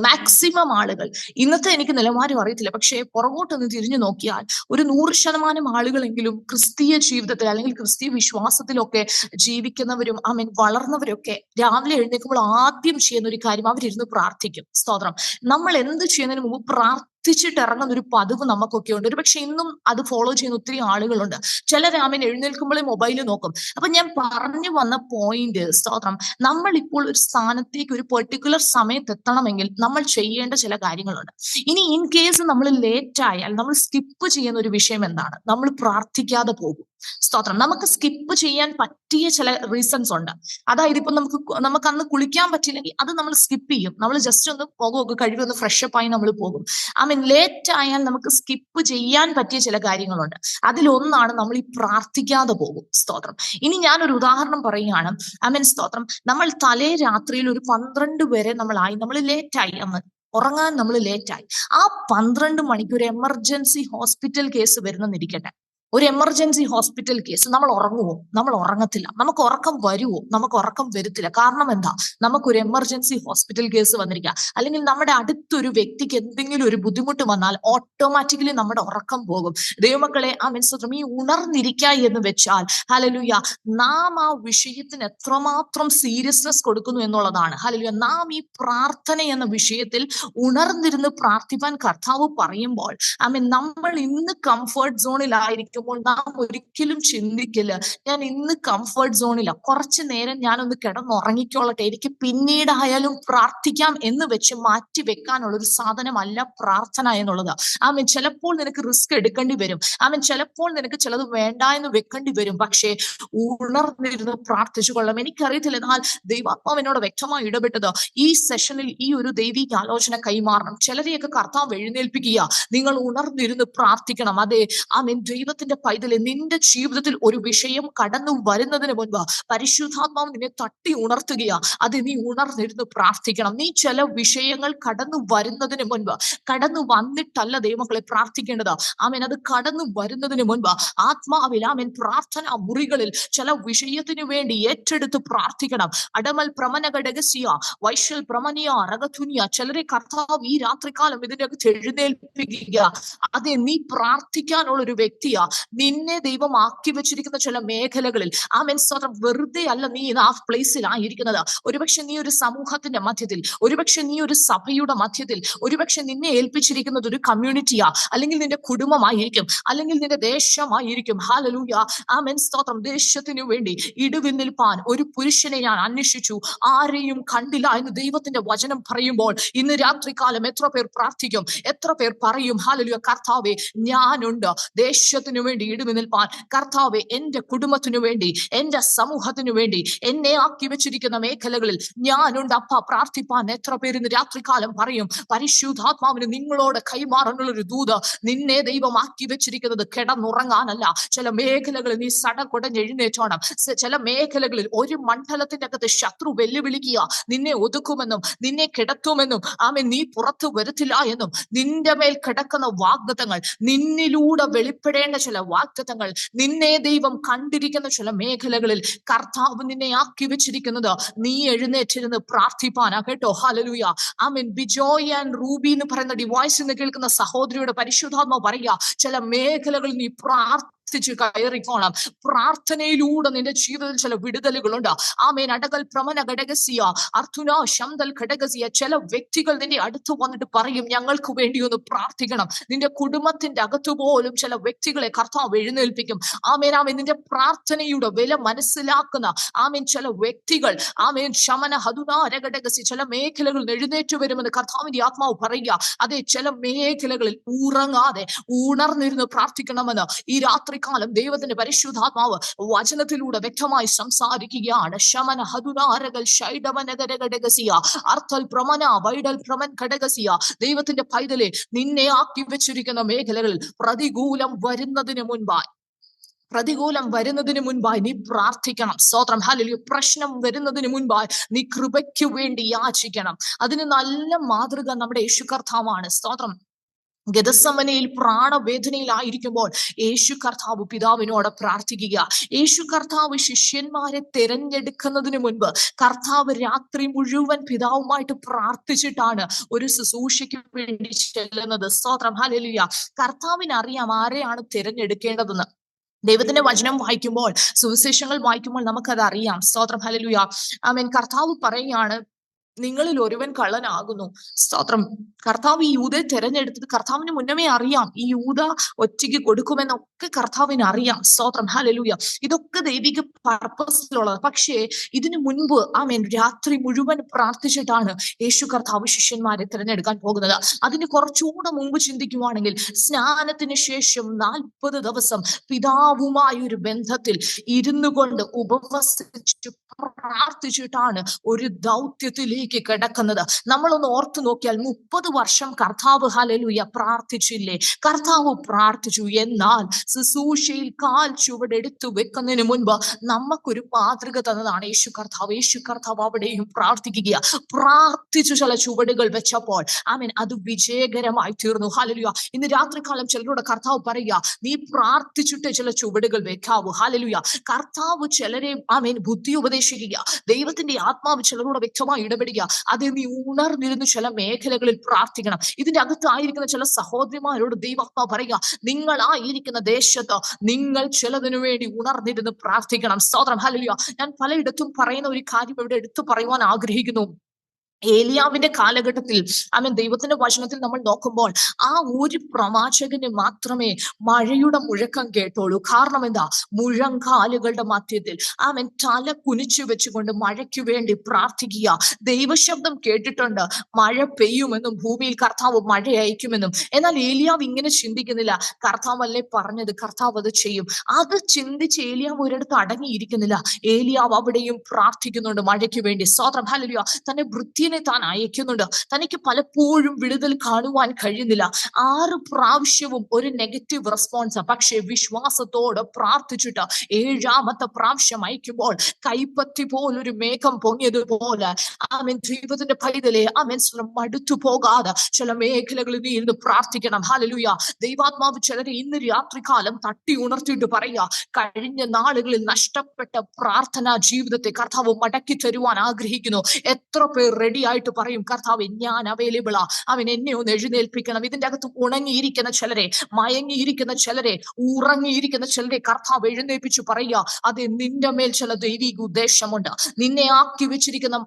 [SPEAKER 1] മാക്സിമം ആളുകൾ, ഇന്നത്തെ എനിക്ക് നിലവാരം അറിയത്തില്ല, പക്ഷേ പുറകോട്ടൊന്ന് തിരിഞ്ഞു നോക്കിയാൽ ഒരു 100% ആളുകളെങ്കിലും ക്രിസ്തീയ ജീവിതത്തിൽ അല്ലെങ്കിൽ ക്രിസ്തീയ വിശ്വാസത്തിലൊക്കെ ജീവിക്കുന്നവരും ഐ മീൻ വളർന്നവരൊക്കെ രാവിലെ എഴുന്നേൽക്കുമ്പോൾ ആദ്യം ചെയ്യുന്ന ഒരു കാര്യം അവരിരുന്ന് പ്രാർത്ഥിക്കും. സ്തോത്രം. നമ്മൾ എന്ത് ചെയ്യുന്നതിന് മുമ്പ് പ്രാർത്ഥിച്ചിട്ട് ഇറങ്ങുന്ന ഒരു പതിവ് നമുക്കൊക്കെ ഉണ്ട്. ഒരു പക്ഷെ ഇന്നും അത് ഫോളോ ചെയ്യുന്ന ഒത്തിരി ആളുകളുണ്ട്. ചിലർ ആമേൻ എഴുന്നേൽക്കുമ്പോഴേ മൊബൈൽ നോക്കും. അപ്പൊ ഞാൻ പറഞ്ഞു വന്ന പോയിന്റ്, സ്തോത്രം, നമ്മൾ ഇപ്പോൾ ഒരു സ്ഥാനത്തേക്ക് ഒരു പെർട്ടിക്കുലർ സമയത്ത് എത്തണമെങ്കിൽ നമ്മൾ ചെയ്യേണ്ട ചില കാര്യങ്ങളുണ്ട്. ഇനി ഇൻ കേസ് നമ്മൾ ലേറ്റ് ആയാൽ നമ്മൾ സ്കിപ്പ് ചെയ്യുന്ന ഒരു വിഷയം എന്താണ്? നമ്മൾ പ്രാർത്ഥിക്കാതെ പോകും. സ്തോത്രം. നമുക്ക് സ്കിപ്പ് ചെയ്യാൻ പറ്റിയ ചില റീസൺസ് ഉണ്ട്. അതായത് ഇപ്പൊ നമുക്ക് അന്ന് കുളിക്കാൻ പറ്റില്ലെങ്കിൽ അത് നമ്മൾ സ്കിപ്പ് ചെയ്യും. നമ്മൾ ജസ്റ്റ് ഒന്ന് പോകുമൊക്കെ കഴുകി ഒന്ന് ഫ്രഷപ്പ് ആയി നമ്മൾ പോകും. ഐ മീൻ ലേറ്റ് ആയാൽ നമുക്ക് സ്കിപ്പ് ചെയ്യാൻ പറ്റിയ ചില കാര്യങ്ങളുണ്ട്. അതിലൊന്നാണ് നമ്മൾ ഈ പ്രാർത്ഥിക്കാതെ പോകും. സ്തോത്രം. ഇനി ഞാനൊരു ഉദാഹരണം പറയുകയാണ്. ഐ മീൻ സ്തോത്രം, നമ്മൾ തലേ രാത്രിയിൽ ഒരു 12 വരെ നമ്മൾ ലേറ്റായി, അന്ന് ഉറങ്ങാൻ നമ്മൾ ലേറ്റായി. ആ 12 മണിക്കൂർ എമർജൻസി ഹോസ്പിറ്റൽ കേസ് വരുന്നെന്നിരിക്കട്ടെ. ഒരു എമർജൻസി ഹോസ്പിറ്റൽ കേസ്, നമ്മൾ ഉറങ്ങുമോ? നമ്മൾ ഉറങ്ങത്തില്ല. നമുക്ക് ഉറക്കം വരുമോ? നമുക്ക് ഉറക്കം വരത്തില്ല. കാരണം എന്താ? നമുക്കൊരു എമർജൻസി ഹോസ്പിറ്റൽ കേസ് വന്നിരിക്കുക, അല്ലെങ്കിൽ നമ്മുടെ അടുത്തൊരു വ്യക്തിക്ക് എന്തെങ്കിലും ഒരു ബുദ്ധിമുട്ട് വന്നാൽ ഓട്ടോമാറ്റിക്കലി നമ്മുടെ ഉറക്കം പോകും. ദൈവമക്കളെ, ആ മനസ്സത്രം ഈ ഉണർന്നിരിക്കുക എന്ന് വെച്ചാൽ ഹല്ലേലൂയ, നാം ആ വിഷയത്തിന് എത്രമാത്രം സീരിയസ്നെസ് കൊടുക്കുന്നു എന്നുള്ളതാണ്. ഹല്ലേലൂയ. നാം ഈ പ്രാർത്ഥന എന്ന വിഷയത്തിൽ ഉണർന്നിരുന്ന് പ്രാർത്ഥിപ്പാൻ കർത്താവ് പറയുമ്പോൾ നമ്മൾ ഇന്ന് കംഫർട്ട് സോണിലായിരിക്കും. നാം ഒരിക്കലും ചിന്തിക്കില്ല, ഞാൻ ഇന്ന് കംഫർട്ട് സോണില, കുറച്ചു നേരം ഞാനൊന്ന് കിടന്നുറങ്ങിക്കോളട്ടെ, എനിക്ക് പിന്നീടായാലും പ്രാർത്ഥിക്കാം എന്ന് വെച്ച് മാറ്റി വെക്കാനുള്ള ഒരു സാധനമല്ല പ്രാർത്ഥന എന്നുള്ളത്. ചിലപ്പോൾ നിനക്ക് റിസ്ക് എടുക്കേണ്ടി വരും. ചിലപ്പോൾ നിനക്ക് ചിലത് വേണ്ട എന്ന് വെക്കേണ്ടി വരും. പക്ഷേ ഉണർന്നിരുന്ന് പ്രാർത്ഥിച്ചു കൊള്ളാം. എനിക്കറിയത്തില്ല, എന്നാൽ ദൈവാത്മാവ് എന്നോട് വ്യക്തമായി ഇടപെട്ടത് ഈ സെഷനിൽ ഈ ഒരു ദൈവിക ആലോചന കൈമാറണം. ചിലരെയൊക്കെ കർത്താവ് എഴുന്നേൽപ്പിക്കുക, നിങ്ങൾ ഉണർന്നിരുന്ന് പ്രാർത്ഥിക്കണം. അതെ, ദൈവത്തിന്റെ പൈതലെ, നിന്റെ ജീവിതത്തിൽ ഒരു വിഷയം കടന്നു വരുന്നതിന് മുൻപ് പരിശുദ്ധാത്മാവ് നിന്നെ തട്ടി ഉണർത്തുകയാ. അത് നീ ഉണർന്നിരുന്ന് പ്രാർത്ഥിക്കണം. നീ ചില വിഷയങ്ങൾ കടന്നു വരുന്നതിന് മുൻപ്, കടന്നു വന്നിട്ടല്ല ദൈവമക്കളെ പ്രാർത്ഥിക്കേണ്ടത്. അത് കടന്നു വരുന്നതിന് മുൻപ് ആത്മാവിൽ പ്രാർത്ഥന മുറികളിൽ ചില വിഷയത്തിനു വേണ്ടി ഏറ്റെടുത്ത് പ്രാർത്ഥിക്കണം. അടമൽ പ്രമനഘടകസിയ വൈശൽ പ്രമനിയ റഗതുനിയ, ചിലരെ കർത്താവ് ഈ രാത്രികാലം ഇതിന്റെ അകത്ത് എഴുന്നേൽപ്പിക്കുക. അതെ, നീ പ്രാർത്ഥിക്കാനുള്ള ഒരു വ്യക്തിയാ. നിന്നെ ദൈവം ആക്കി വെച്ചിരിക്കുന്ന ചില മേഖലകളിൽ സ്തോത്രം, വെറുതെ അല്ല നീ ആ പ്ലേസിലായിരിക്കുന്നത്. ഒരുപക്ഷെ നീ ഒരു സമൂഹത്തിന്റെ മധ്യത്തിൽ, ഒരുപക്ഷെ നീ ഒരു സഭയുടെ മധ്യത്തിൽ, ഒരുപക്ഷെ നിന്നെ ഏൽപ്പിച്ചിരിക്കുന്നത് ഒരു കമ്മ്യൂണിറ്റിയാ, അല്ലെങ്കിൽ നിന്റെ കുടുംബമായിരിക്കും, അല്ലെങ്കിൽ നിന്റെ ദേശമായിരിക്കും. ഹല്ലേലൂയ. സ്തോത്രം. ദേശത്തിനു വേണ്ടി ഇടിവിൽ നിൽപ്പാൻ ഒരു പുരുഷനെ ഞാൻ അന്വേഷിച്ചു, ആരെയും കണ്ടില്ല എന്ന് ദൈവത്തിന്റെ വചനം പറയുമ്പോൾ ഇന്ന് രാത്രികാലം എത്ര പേർ പ്രാർത്ഥിക്കും? എത്ര പേർ പറയും ഹല്ലേലൂയ, കർത്താവേ ഞാനുണ്ട്, ദേശത്തിനു വേണ്ടി ഇടിമി നിൽപ്പാൻ കർത്താവെ എന്റെ കുടുംബത്തിനു വേണ്ടി, എന്റെ സമൂഹത്തിനു വേണ്ടി എന്നെ ആക്കി വെച്ചിരിക്കുന്ന മേഖലകളിൽ ഞാനുണ്ട് അപ്പ. പ്രാർത്ഥിപ്പാൻ എത്ര പേര് ഇന്ന് രാത്രികാലം പറയും, പരിശുദ്ധാത്മാവിന് നിങ്ങളോട് കൈമാറാനുള്ള ഒരു ദൂത്, നിന്നെ ദൈവം ആക്കി വെച്ചിരിക്കുന്നത് കിടന്നുറങ്ങാനല്ല. ചില മേഖലകളിൽ നീ സടകുടഞ്ഞ് എഴുന്നേറ്റോണം. ചില മേഖലകളിൽ ഒരു മണ്ഡലത്തിന്റെ അകത്ത് ശത്രു വെല്ലുവിളിക്കുക, നിന്നെ ഒതുക്കുമെന്നും നിന്നെ കിടത്തുമെന്നും നീ പുറത്തു വരത്തില്ല എന്നും, നിന്റെ മേൽ കിടക്കുന്ന വാഗ്ദത്തങ്ങൾ, നിന്നിലൂടെ വെളിപ്പെടേണ്ട ചില വാഗ്ദത്തങ്ങൾ, നിന്നെ ദൈവം കണ്ടിരിക്കുന്ന ചില മേഖലകളിൽ കർത്താവ് നിന്നെ ആക്കി വെച്ചിരിക്കുന്നത് നീ എഴുന്നേറ്റിരുന്ന് പ്രാർത്ഥിപ്പാനാ കേട്ടോ. ഹല്ലേലൂയ. ബിജോയ് ആൻഡ് റൂബി എന്ന് പറയുന്ന ഡിവൈസ് എന്ന് കേൾക്കുന്ന സഹോദരിയുടെ പരിശുദ്ധാത്മാവ് പറയുക, ചില മേഖലകളിൽ നീ പ്രാർത്ഥിച്ച് കയറിക്കോണം. പ്രാർത്ഥനയിലൂടെ നിന്റെ ജീവിതത്തിൽ ചില വിടുതലുകളുണ്ട്. അടകൽ പ്രമന ഘടകസിയ അർത്തുന ശംദൽ ഘടകസിയ. ചില വ്യക്തികൾ നിന്റെ അടുത്ത് വന്നിട്ട് പറയും, ഞങ്ങൾക്ക് വേണ്ടി ഒന്ന് പ്രാർത്ഥിക്കണം. നിന്റെ കുടുംബത്തിന്റെ അകത്തുപോലും ചില വ്യക്തികളെ കർത്താവ് എഴുന്നേൽപ്പിക്കും. നിന്റെ പ്രാർത്ഥനയുടെ വില മനസ്സിലാക്കുന്ന ചില വ്യക്തികൾ ശമന ഹതുനാരഘടകസി ചില മേഖലകളിൽ എഴുന്നേറ്റ് വരുമെന്ന് കർത്താവിന്റെ ആത്മാവ് പറയുക. അതെ, ചില മേഖലകളിൽ ഉറങ്ങാതെ ഉണർന്നിരുന്ന് പ്രാർത്ഥിക്കണമെന്ന് ഈ രാത്രികാലം ദൈവത്തിന്റെ പരിശുദ്ധാത്മാവ് വചനത്തിലൂടെ വ്യക്തമായി സംസാരിക്കുകയാണ്. ശമന ഹതുനാരകൾ ഷൈഡവനഗരഘടകസിയ അർത്ഥൽ പ്രമന വൈഡൽ പ്രമൻ ഘടകസിയ. ദൈവത്തിന്റെ പൈതലെ, നിന്നെ ആക്കി വെച്ചിരിക്കുന്ന മേഖലകളിൽ പ്രതികൂലം വരുന്നതിന് മുൻപായി നീ പ്രാർത്ഥിക്കണം. സ്തോത്രം. ഹല്ലേലൂയ. പ്രശ്നം വരുന്നതിന് മുൻപായി നീ കൃപയ്ക്ക് വേണ്ടി യാചിക്കണം. അതിന് നല്ല മാതൃക നമ്മുടെ യേശു കർത്താവാണ്. സ്തോത്രം. ഗെത്സമനയിൽ പ്രാണവേദനയിലായിരിക്കുമ്പോൾ യേശു കർത്താവ് പിതാവിനോട് പ്രാർത്ഥിക്കുക. യേശു കർത്താവ് ശിഷ്യന്മാരെ തിരഞ്ഞെടുക്കുന്നതിന് മുൻപ് കർത്താവ് രാത്രി മുഴുവൻ പിതാവുമായിട്ട് പ്രാർത്ഥിച്ചിട്ടാണ് ഒരു ശുശ്രൂഷയ്ക്ക് വേണ്ടി ചെല്ലുന്നത്. സ്തോത്രം. ഹല്ലേലൂയ. കർത്താവിന് അറിയാം ആരെയാണ് തിരഞ്ഞെടുക്കേണ്ടതെന്ന്. ദൈവത്തിന്റെ വചനം വായിക്കുമ്പോൾ, സുവിശേഷങ്ങൾ വായിക്കുമ്പോൾ നമുക്കത് അറിയാം. സ്തോത്രം. ഹല്ലേലൂയ. കർത്താവ് പറയുകയാണ്, നിങ്ങളിൽ ഒരുവൻ കള്ളനാകുന്നു. സ്തോത്രം. കർത്താവ് ഈ യൂദയെ തെരഞ്ഞെടുത്തത് കർത്താവിന് മുന്നമേ അറിയാം. ഈ യൂദ ഒറ്റയ്ക്ക് കൊടുക്കുമെന്നൊക്കെ കർത്താവിന് അറിയാം. സ്തോത്രം. ഹല്ലേലൂയ. ഇതൊക്കെ ദൈവിക പർപ്പസിലുള്ളത്. പക്ഷേ ഇതിനു മുൻപ് രാത്രി മുഴുവൻ പ്രാർത്ഥിച്ചിട്ടാണ് യേശു കർത്താവ് ശിഷ്യന്മാരെ തിരഞ്ഞെടുക്കാൻ പോകുന്നത്. അതിന് കുറച്ചുകൂടെ മുമ്പ് ചിന്തിക്കുവാണെങ്കിൽ, സ്നാനത്തിന് ശേഷം 40 ദിവസം പിതാവുമായി ഒരു ബന്ധത്തിൽ ഇരുന്നു കൊണ്ട് ഉപവസിച്ചു പ്രാർത്ഥിച്ചിട്ടാണ് ഒരു ദൗത്യത്തിലേക്ക് കിടക്കുന്നത്. നമ്മളൊന്ന് ഓർത്തു നോക്കിയാൽ 30 വർഷം കർത്താവ് ഹല്ലേലൂയ പ്രാർത്ഥിച്ചില്ലേ? കർത്താവ് പ്രാർത്ഥിച്ചു. എന്നാൽ ശുശ്രൂഷയിൽ കാൽ ചുവടെടുത്തു വെക്കുന്നതിന് മുൻപ് നമുക്കൊരു മാതൃക തന്നതാണ് യേശു കർത്താവ്. യേശു കർത്താവ് അവിടെയും പ്രാർത്ഥിക്കുക. പ്രാർത്ഥിച്ചു ചില ചുവടുകൾ വെച്ചപ്പോൾ അത് വിജയകരമായി തീർന്നു. ഹല്ലേലൂയ. ഇന്ന് രാത്രികാലം ചിലരോട് കർത്താവ് പറയുക, നീ പ്രാർത്ഥിച്ചിട്ട് ചില ചുവടുകൾ വെക്കാവൂ. ഹല്ലേലൂയ. കർത്താവ് ചിലരെ ബുദ്ധി ഉപദേശിക്കുക. ദൈവത്തിന്റെ ആത്മാവ് ചിലരോട് വ്യക്തമായി ഇടപെടുക. അത് നീ ഉണർന്നിരുന്ന് ചില മേഖലകളിൽ പ്രാർത്ഥിക്കണം. ഇതിന്റെ അകത്തായിരിക്കുന്ന ചില സഹോദരിമാരോട് ദൈവാത്മാവ് പറയുക, നിങ്ങളായിരിക്കുന്ന ദേശത്ത് നിങ്ങൾ ചിലതിനു വേണ്ടി ഉണർന്നിരുന്ന് പ്രാർത്ഥിക്കണം. സ്തോത്രം. ഹല്ലേലൂയ. ഞാൻ പലയിടത്തും പറയുന്ന ഒരു കാര്യം ഇവിടെ എടുത്തു പറയുവാൻ ആഗ്രഹിക്കുന്നു. ഏലിയാവിന്റെ കാലഘട്ടത്തിൽ ദൈവത്തിന്റെ വചനത്തിൽ നമ്മൾ നോക്കുമ്പോൾ ആ ഒരു പ്രവാചകന് മാത്രമേ മഴയുടെ മുഴക്കം കേട്ടോളൂ. കാരണം എന്താ? മുഴങ്കാലുകളുടെ മധ്യത്തിൽ തല കുനിച്ചു വെച്ചുകൊണ്ട് മഴയ്ക്ക് വേണ്ടി പ്രാർത്ഥിക്കുക. ദൈവശബ്ദം കേട്ടിട്ടുണ്ട്, മഴ പെയ്യുമെന്നും ഭൂമിയിൽ കർത്താവ് മഴ അയക്കുമെന്നും. എന്നാൽ ഏലിയാവ് ഇങ്ങനെ ചിന്തിക്കുന്നില്ല. കർത്താവല്ലേ പറഞ്ഞത്, കർത്താവ് അത് ചെയ്യും. അത് ചിന്തിച്ച് ഏലിയാവ് ഒരിടത്ത് അടങ്ങിയിരിക്കുന്നില്ല. ഏലിയാവ് അവിടെയും പ്രാർത്ഥിക്കുന്നുണ്ട് മഴയ്ക്ക് വേണ്ടി. സ്തോത്രം. ഹല്ലേലൂയ. തന്നെ വൃത്തിയെ താൻ അയക്കുന്നുണ്ട്. തനിക്ക് പലപ്പോഴും വിടുതൽ കാണുവാൻ കഴിയുന്നില്ല. 6 പ്രാവശ്യവും ഒരു നെഗറ്റീവ് റെസ്പോൺസ്. പക്ഷേ വിശ്വാസത്തോടെ പ്രാർത്ഥിച്ചിട്ട് 7ാമത്തെ പ്രാവശ്യം അയക്കുമ്പോൾ കൈപ്പത്തി പോലൊരു മേഘം പൊങ്ങിയതുപോലെ ദൈവത്തിന്റെ പൈതലെ മടുത്തു പോകാതെ ചില മേഖലകളിൽ നീ ഇരുന്ന് പ്രാർത്ഥിക്കണം. ഹല്ലേലൂയ. ദൈവാത്മാവ് ചിലരെ ഇന്ന് രാത്രികാലം തട്ടി ഉണർത്തിയിട്ട് പറയുക, കഴിഞ്ഞ നാളുകളിൽ നഷ്ടപ്പെട്ട പ്രാർത്ഥനാ ജീവിതത്തെ കർത്താവ് മടക്കി തരുവാൻ ആഗ്രഹിക്കുന്നു. എത്ര പേർ റെഡി ആയിട്ട് പറയും, കർത്താവ് ഞാൻ അവൈലബിളാ, എന്നെ ഒന്ന് എഴുന്നേൽപ്പിക്കണം. ഇതിന്റെ അകത്ത് ഉണങ്ങിയിരിക്കുന്ന ചിലരെ, മയങ്ങിയിരിക്കുന്ന ചിലരെ, ഉറങ്ങിയിരിക്കുന്ന ചിലരെ കർത്താവ് എഴുന്നേൽപ്പിച്ചു പറയുക, അത് നിന്റെ മേൽ ചില ദൈവിക ഉദ്ദേശമുണ്ട്. നിന്നെ ആക്കി വെച്ചിരിക്കുന്ന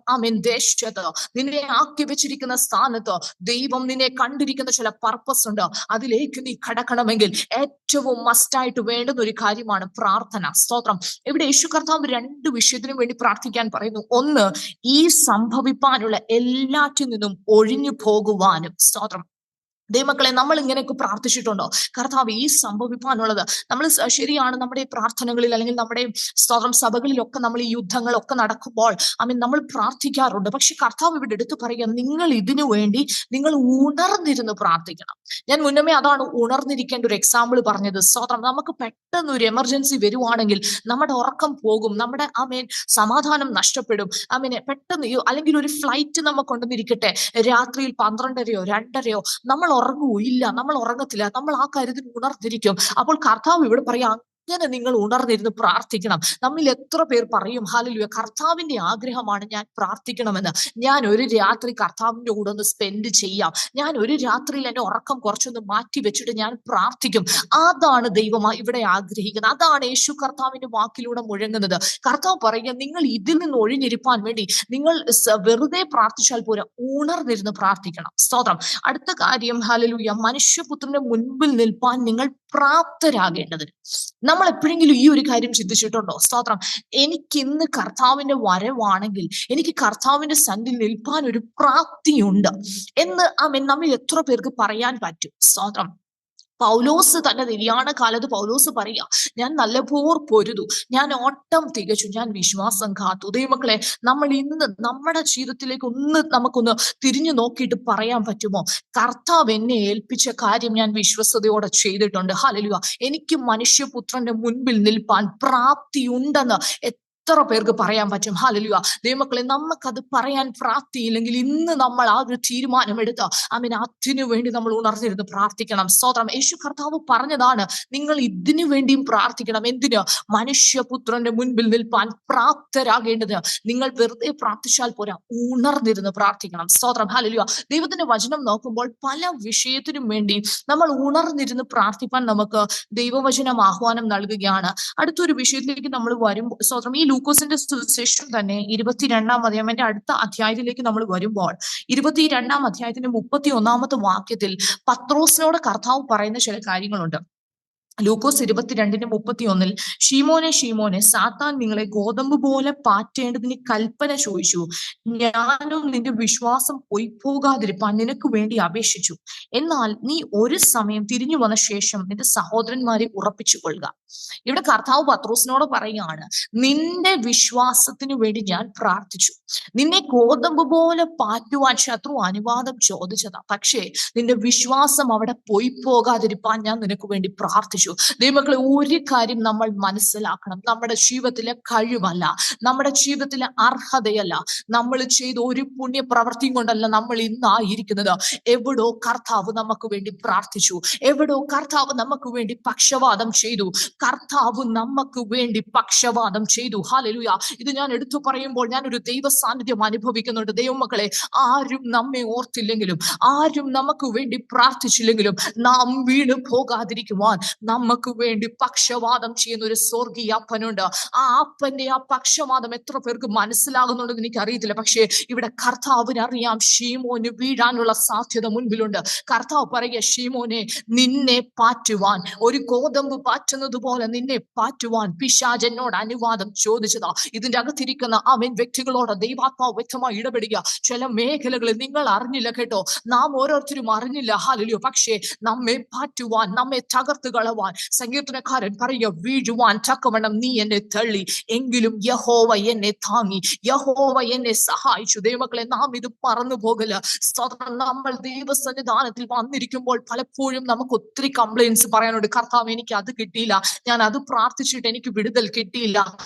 [SPEAKER 1] ദേശത്ത്, നിന്നെ ആക്കി വെച്ചിരിക്കുന്ന സ്ഥാനത്ത് ദൈവം നിന്നെ കണ്ടിരിക്കുന്ന ചില പർപ്പസ് ഉണ്ട്. അതിലേക്ക് നീ കടക്കണമെങ്കിൽ ഏറ്റവും മസ്റ്റായിട്ട് വേണ്ടുന്ന ഒരു കാര്യമാണ് പ്രാർത്ഥന. സ്തോത്രം. ഇവിടെ യേശു കർത്താവ് 2 വിഷയത്തിനും വേണ്ടി പ്രാർത്ഥിക്കാൻ പറയുന്നു. ഒന്ന്, ഈ സംഭവിപ്പാനുള്ള എല്ലാറ്റിൽ നിന്നും ഒഴിഞ്ഞു പോകുവാനും. സ്തോത്രം. ദൈവമക്കളെ, നമ്മൾ ഇങ്ങനെയൊക്കെ പ്രാർത്ഥിച്ചിട്ടുണ്ടോ? കർത്താവ് ഈ സംഭവിക്കാനുള്ളത് നമ്മൾ ശരിയാണ്, നമ്മുടെ പ്രാർത്ഥനകളിൽ അല്ലെങ്കിൽ നമ്മുടെ സ്വന്തം സഭകളിലൊക്കെ നമ്മൾ ഈ യുദ്ധങ്ങളൊക്കെ നടക്കുമ്പോൾ നമ്മൾ പ്രാർത്ഥിക്കാറുണ്ട്. പക്ഷെ കർത്താവ് ഇവിടെ എടുത്തു പറയുക, നിങ്ങൾ ഇതിനു വേണ്ടി നിങ്ങൾ ഉണർന്നിരുന്ന് പ്രാർത്ഥിക്കണം. ഞാൻ മുന്നമേ അതാണ് ഉണർന്നിരിക്കേണ്ട ഒരു എക്സാമ്പിൾ പറഞ്ഞത്. സ്വതന്ത്രം, നമുക്ക് പെട്ടെന്ന് ഒരു എമർജൻസി വരുവാണെങ്കിൽ നമ്മുടെ ഉറക്കം പോകും, നമ്മുടെ സമാധാനം നഷ്ടപ്പെടും. പെട്ടെന്ന് അല്ലെങ്കിൽ ഒരു ഫ്ലൈറ്റ് നമുക്കുണ്ടെന്നിരിക്കട്ടെ, രാത്രിയിൽ 12:00-യോ 2:30-യോ നമ്മൾ ഇല്ല, നമ്മൾ ഉറങ്ങത്തില്ല, നമ്മൾ ആ കാര്യത്തിൽ ഉണർന്നിരിക്കും. അപ്പോൾ കർത്താവ് ഇവിടെ പറയാം, അങ്ങനെ നിങ്ങൾ ഉണർന്നിരുന്ന് പ്രാർത്ഥിക്കണം. നമ്മിൽ എത്ര പേർ പറയും, ഹല്ലേലൂയ, കർത്താവിന്റെ ആഗ്രഹമാണ് ഞാൻ പ്രാർത്ഥിക്കണമെന്ന്. ഞാൻ ഒരു രാത്രി കർത്താവിന്റെ കൂടെ ഒന്ന് സ്പെൻഡ് ചെയ്യാം, ഞാൻ ഒരു രാത്രിയിൽ എന്റെ ഉറക്കം കുറച്ചൊന്ന് മാറ്റി വെച്ചിട്ട് ഞാൻ പ്രാർത്ഥിക്കും. അതാണ് ദൈവം ഇവിടെ ആഗ്രഹിക്കുന്നത്. അതാണ് യേശു കർത്താവിന്റെ വാക്കിലൂടെ മുഴങ്ങുന്നത്. കർത്താവ് പറയുക, നിങ്ങൾ ഇതിൽ നിന്ന് ഒഴിഞ്ഞിരിപ്പാൻ വേണ്ടി നിങ്ങൾ വെറുതെ പ്രാർത്ഥിച്ചാൽ പോരാ, ഉണർന്നിരുന്ന് പ്രാർത്ഥിക്കണം. സ്തോത്രം. അടുത്ത കാര്യം, ഹല്ലേലൂയ, മനുഷ്യപുത്രന്റെ മുൻപിൽ നിൽപ്പാൻ നിങ്ങൾ പ്രാപ്തരാകേണ്ടതിന്. നമ്മൾ എപ്പോഴെങ്കിലും ഈ ഒരു കാര്യം ചിന്തിച്ചിട്ടുണ്ടോ? സ്തോത്രം. എനിക്കിന്ന് കർത്താവിന്റെ വരവാണെങ്കിൽ എനിക്ക് കർത്താവിന്റെ സന്നിധിയിൽ നിൽപ്പാൻ ഒരു പ്രാപ്തിയുണ്ട് എന്ന് നമ്മിൽ എത്ര പേർക്ക് പറയാൻ പറ്റും? സ്തോത്രം. പൗലോസ് തന്റെ നിര്യാണ കാലത്ത് പൗലോസ് പറയാ, ഞാൻ നല്ലപോർ പൊരുതു, ഞാൻ ഓട്ടം തികച്ചു, ഞാൻ വിശ്വാസം കാത്തു. ദൈവമക്കളെ, നമ്മൾ ഇന്ന് നമ്മുടെ ജീവിതത്തിലേക്ക് നമുക്കൊന്ന് തിരിഞ്ഞു നോക്കിയിട്ട് പറയാൻ പറ്റുമോ, കർത്താവ് എന്നെ ഏൽപ്പിച്ച കാര്യം ഞാൻ വിശ്വസതയോടെ ചെയ്തിട്ടുണ്ട്. ഹല്ലേലൂയ, എനിക്ക് മനുഷ്യപുത്രന്റെ മുൻപിൽ നിൽപ്പാൻ പ്രാപ്തിയുണ്ടെന്ന് എത്ര പേർക്ക് പറയാൻ പറ്റും? ഹല്ലേലൂയ. ദൈവമക്കളെ, നമുക്കത് പറയാൻ പ്രാപ്തിയില്ലെങ്കിൽ ഇന്ന് നമ്മൾ ആ ഒരു തീരുമാനമെടുത്ത് അതിനു വേണ്ടി നമ്മൾ ഉണർന്നിരുന്ന് പ്രാർത്ഥിക്കണം. സ്തോത്രം. യേശു കർത്താവ് പറഞ്ഞതാണ്, നിങ്ങൾ ഇതിനു വേണ്ടിയും പ്രാർത്ഥിക്കണം. എന്തിന്? മനുഷ്യപുത്രന്റെ മുൻപിൽ നിൽപ്പാൻ പ്രാപ്തരാകേണ്ടത്. നിങ്ങൾ വെറുതെ പ്രാർത്ഥിച്ചാൽ പോരാ, ഉണർന്നിരുന്ന് പ്രാർത്ഥിക്കണം. സ്തോത്രം. ഹല്ലേലൂയ. ദൈവത്തിന്റെ വചനം നോക്കുമ്പോൾ പല വിഷയത്തിനും വേണ്ടി നമ്മൾ ഉണർന്നിരുന്ന് പ്രാർത്ഥിപ്പാൻ നമുക്ക് ദൈവവചനം ആഹ്വാനം നൽകുകയാണ്. അടുത്തൊരു വിഷയത്തിലേക്ക് നമ്മൾ വരുമ്പോൾ, സ്തോത്രം, ഈ ലൂക്കോസിന്റെ സുവിശേഷം തന്നെ 22-ാം അധ്യായത്തിന്റെ അടുത്ത അധ്യായത്തിലേക്ക് നമ്മൾ വരുമ്പോൾ 22-ാം അധ്യായത്തിന്റെ 31-ാമത്തെ വാക്യത്തിൽ പത്രോസിനോട് കർത്താവ് പറയുന്ന ചില കാര്യങ്ങളുണ്ട്. ലൂക്കോസ് 22:31, ശീമോനെ ശീമോനെ, സാത്താൻ നിങ്ങളെ ഗോതമ്പ് പോലെ പാറ്റേണ്ടതിന് കൽപ്പന ചോദിച്ചു, ഞാനും നിന്റെ വിശ്വാസം പൊയ്പോകാതിരിപ്പാൻ നിനക്ക് വേണ്ടി അപേക്ഷിച്ചു. എന്നാൽ നീ ഒരു സമയം തിരിഞ്ഞു വന്ന ശേഷം നിന്റെ സഹോദരന്മാരെ ഉറപ്പിച്ചു കൊള്ളുക. ഇവിടെ കർത്താവ് പത്രോസിനോട് പറയുകയാണ്, നിന്റെ വിശ്വാസത്തിന് വേണ്ടി ഞാൻ പ്രാർത്ഥിച്ചു. നിന്നെ ഗോതമ്പ് പോലെ പാറ്റുവാൻ ശത്രു അനുവാദം ചോദിച്ചതാ, പക്ഷേ നിന്റെ വിശ്വാസം അവിടെ പോകാതിരിപ്പാൻ ഞാൻ നിനക്ക് വേണ്ടി പ്രാർത്ഥിച്ചു. ദൈവമക്കളെ, ഒരു കാര്യം നമ്മൾ മനസ്സിലാക്കണം, നമ്മുടെ ജീവിതത്തിലെ കഴിവല്ല, നമ്മുടെ ജീവിതത്തിലെ അർഹതയല്ല, നമ്മൾ ചെയ്ത ഒരു പുണ്യപ്രവൃത്തിയും കൊണ്ടല്ല നമ്മൾ ഇന്നായിരിക്കുന്നത്. എവിടോ കർത്താവ് നമുക്ക് വേണ്ടി പ്രാർത്ഥിച്ചു, എവിടോ കർത്താവ് നമുക്ക് വേണ്ടി പക്ഷവാദം ചെയ്തു, കർത്താവ് നമുക്ക് വേണ്ടി പക്ഷവാദം ചെയ്തു. ഹല്ലേലൂയ. ഇത് ഞാൻ എടുത്തു പറയുമ്പോൾ ഞാൻ ഒരു ദൈവ സാന്നിധ്യം അനുഭവിക്കുന്നുണ്ട്. ദൈവമക്കളെ, ആരും നമ്മെ ഓർത്തില്ലെങ്കിലും, ആരും നമുക്ക് വേണ്ടി പ്രാർത്ഥിച്ചില്ലെങ്കിലും, നാം വീണ് പോകാതിരിക്കുവാൻ നമുക്ക് വേണ്ടി പക്ഷവാദം ചെയ്യുന്ന ഒരു സ്വർഗീയ അപ്പനുണ്ട്. ആ അപ്പന്റെ ആ പക്ഷവാദം എത്ര പേർക്ക് മനസ്സിലാകുന്നുണ്ടെന്ന് എനിക്ക് അറിയത്തില്ല. പക്ഷേ ഇവിടെ കർത്താവിന് അറിയാം, ശീമോന് വീഴാനുള്ള സാധ്യത മുൻപിലുണ്ട്. കർത്താവ് പറയുക, ശീമോനെ, നിന്നെ പാറ്റുവാൻ, ഒരു ഗോതമ്പ് പാറ്റുന്നത് പോലെ നിന്നെ പാറ്റുവാൻ പിശാചനോട് അനുവാദം ചോദിച്ചതാ. ഇതിന്റെ അകത്തിരിക്കുന്ന വ്യക്തികളോട് ദൈവാത്മാവ് വ്യക്തമായി ഇടപെടുക. ചില മേഖലകളിൽ നിങ്ങൾ അറിഞ്ഞില്ല കേട്ടോ, നാം ഓരോരുത്തരും അറിഞ്ഞില്ല. ഹല്ലേലൂയ. പക്ഷേ നമ്മെ പാറ്റുവാൻ, നമ്മെ തകർത്ത് കളവാൻ സങ്കീർത്തനക്കാരൻ പറയുക, വീഴുവാൻ തക്കവണ്ണം നീ എന്നെ തള്ളി, എങ്കിലും യഹോവ എന്നെ താങ്ങി, യഹോവ എന്നെ സഹായിച്ചു. ദൈവമക്കളെ, നാം ഇത് മറന്നു പോകല. നമ്മൾ ദൈവസന്നിധാനത്തിൽ വന്നിരിക്കുമ്പോൾ പലപ്പോഴും നമുക്ക് ഒത്തിരി കംപ്ലൈൻസ് പറയാനുണ്ട്. കർത്താവ്, എനിക്ക് അത് കിട്ടിയില്ല, ഞാൻ അത് പ്രാർത്ഥിച്ചിട്ട് എനിക്ക് വിടുതൽ കിട്ടിയില്ല,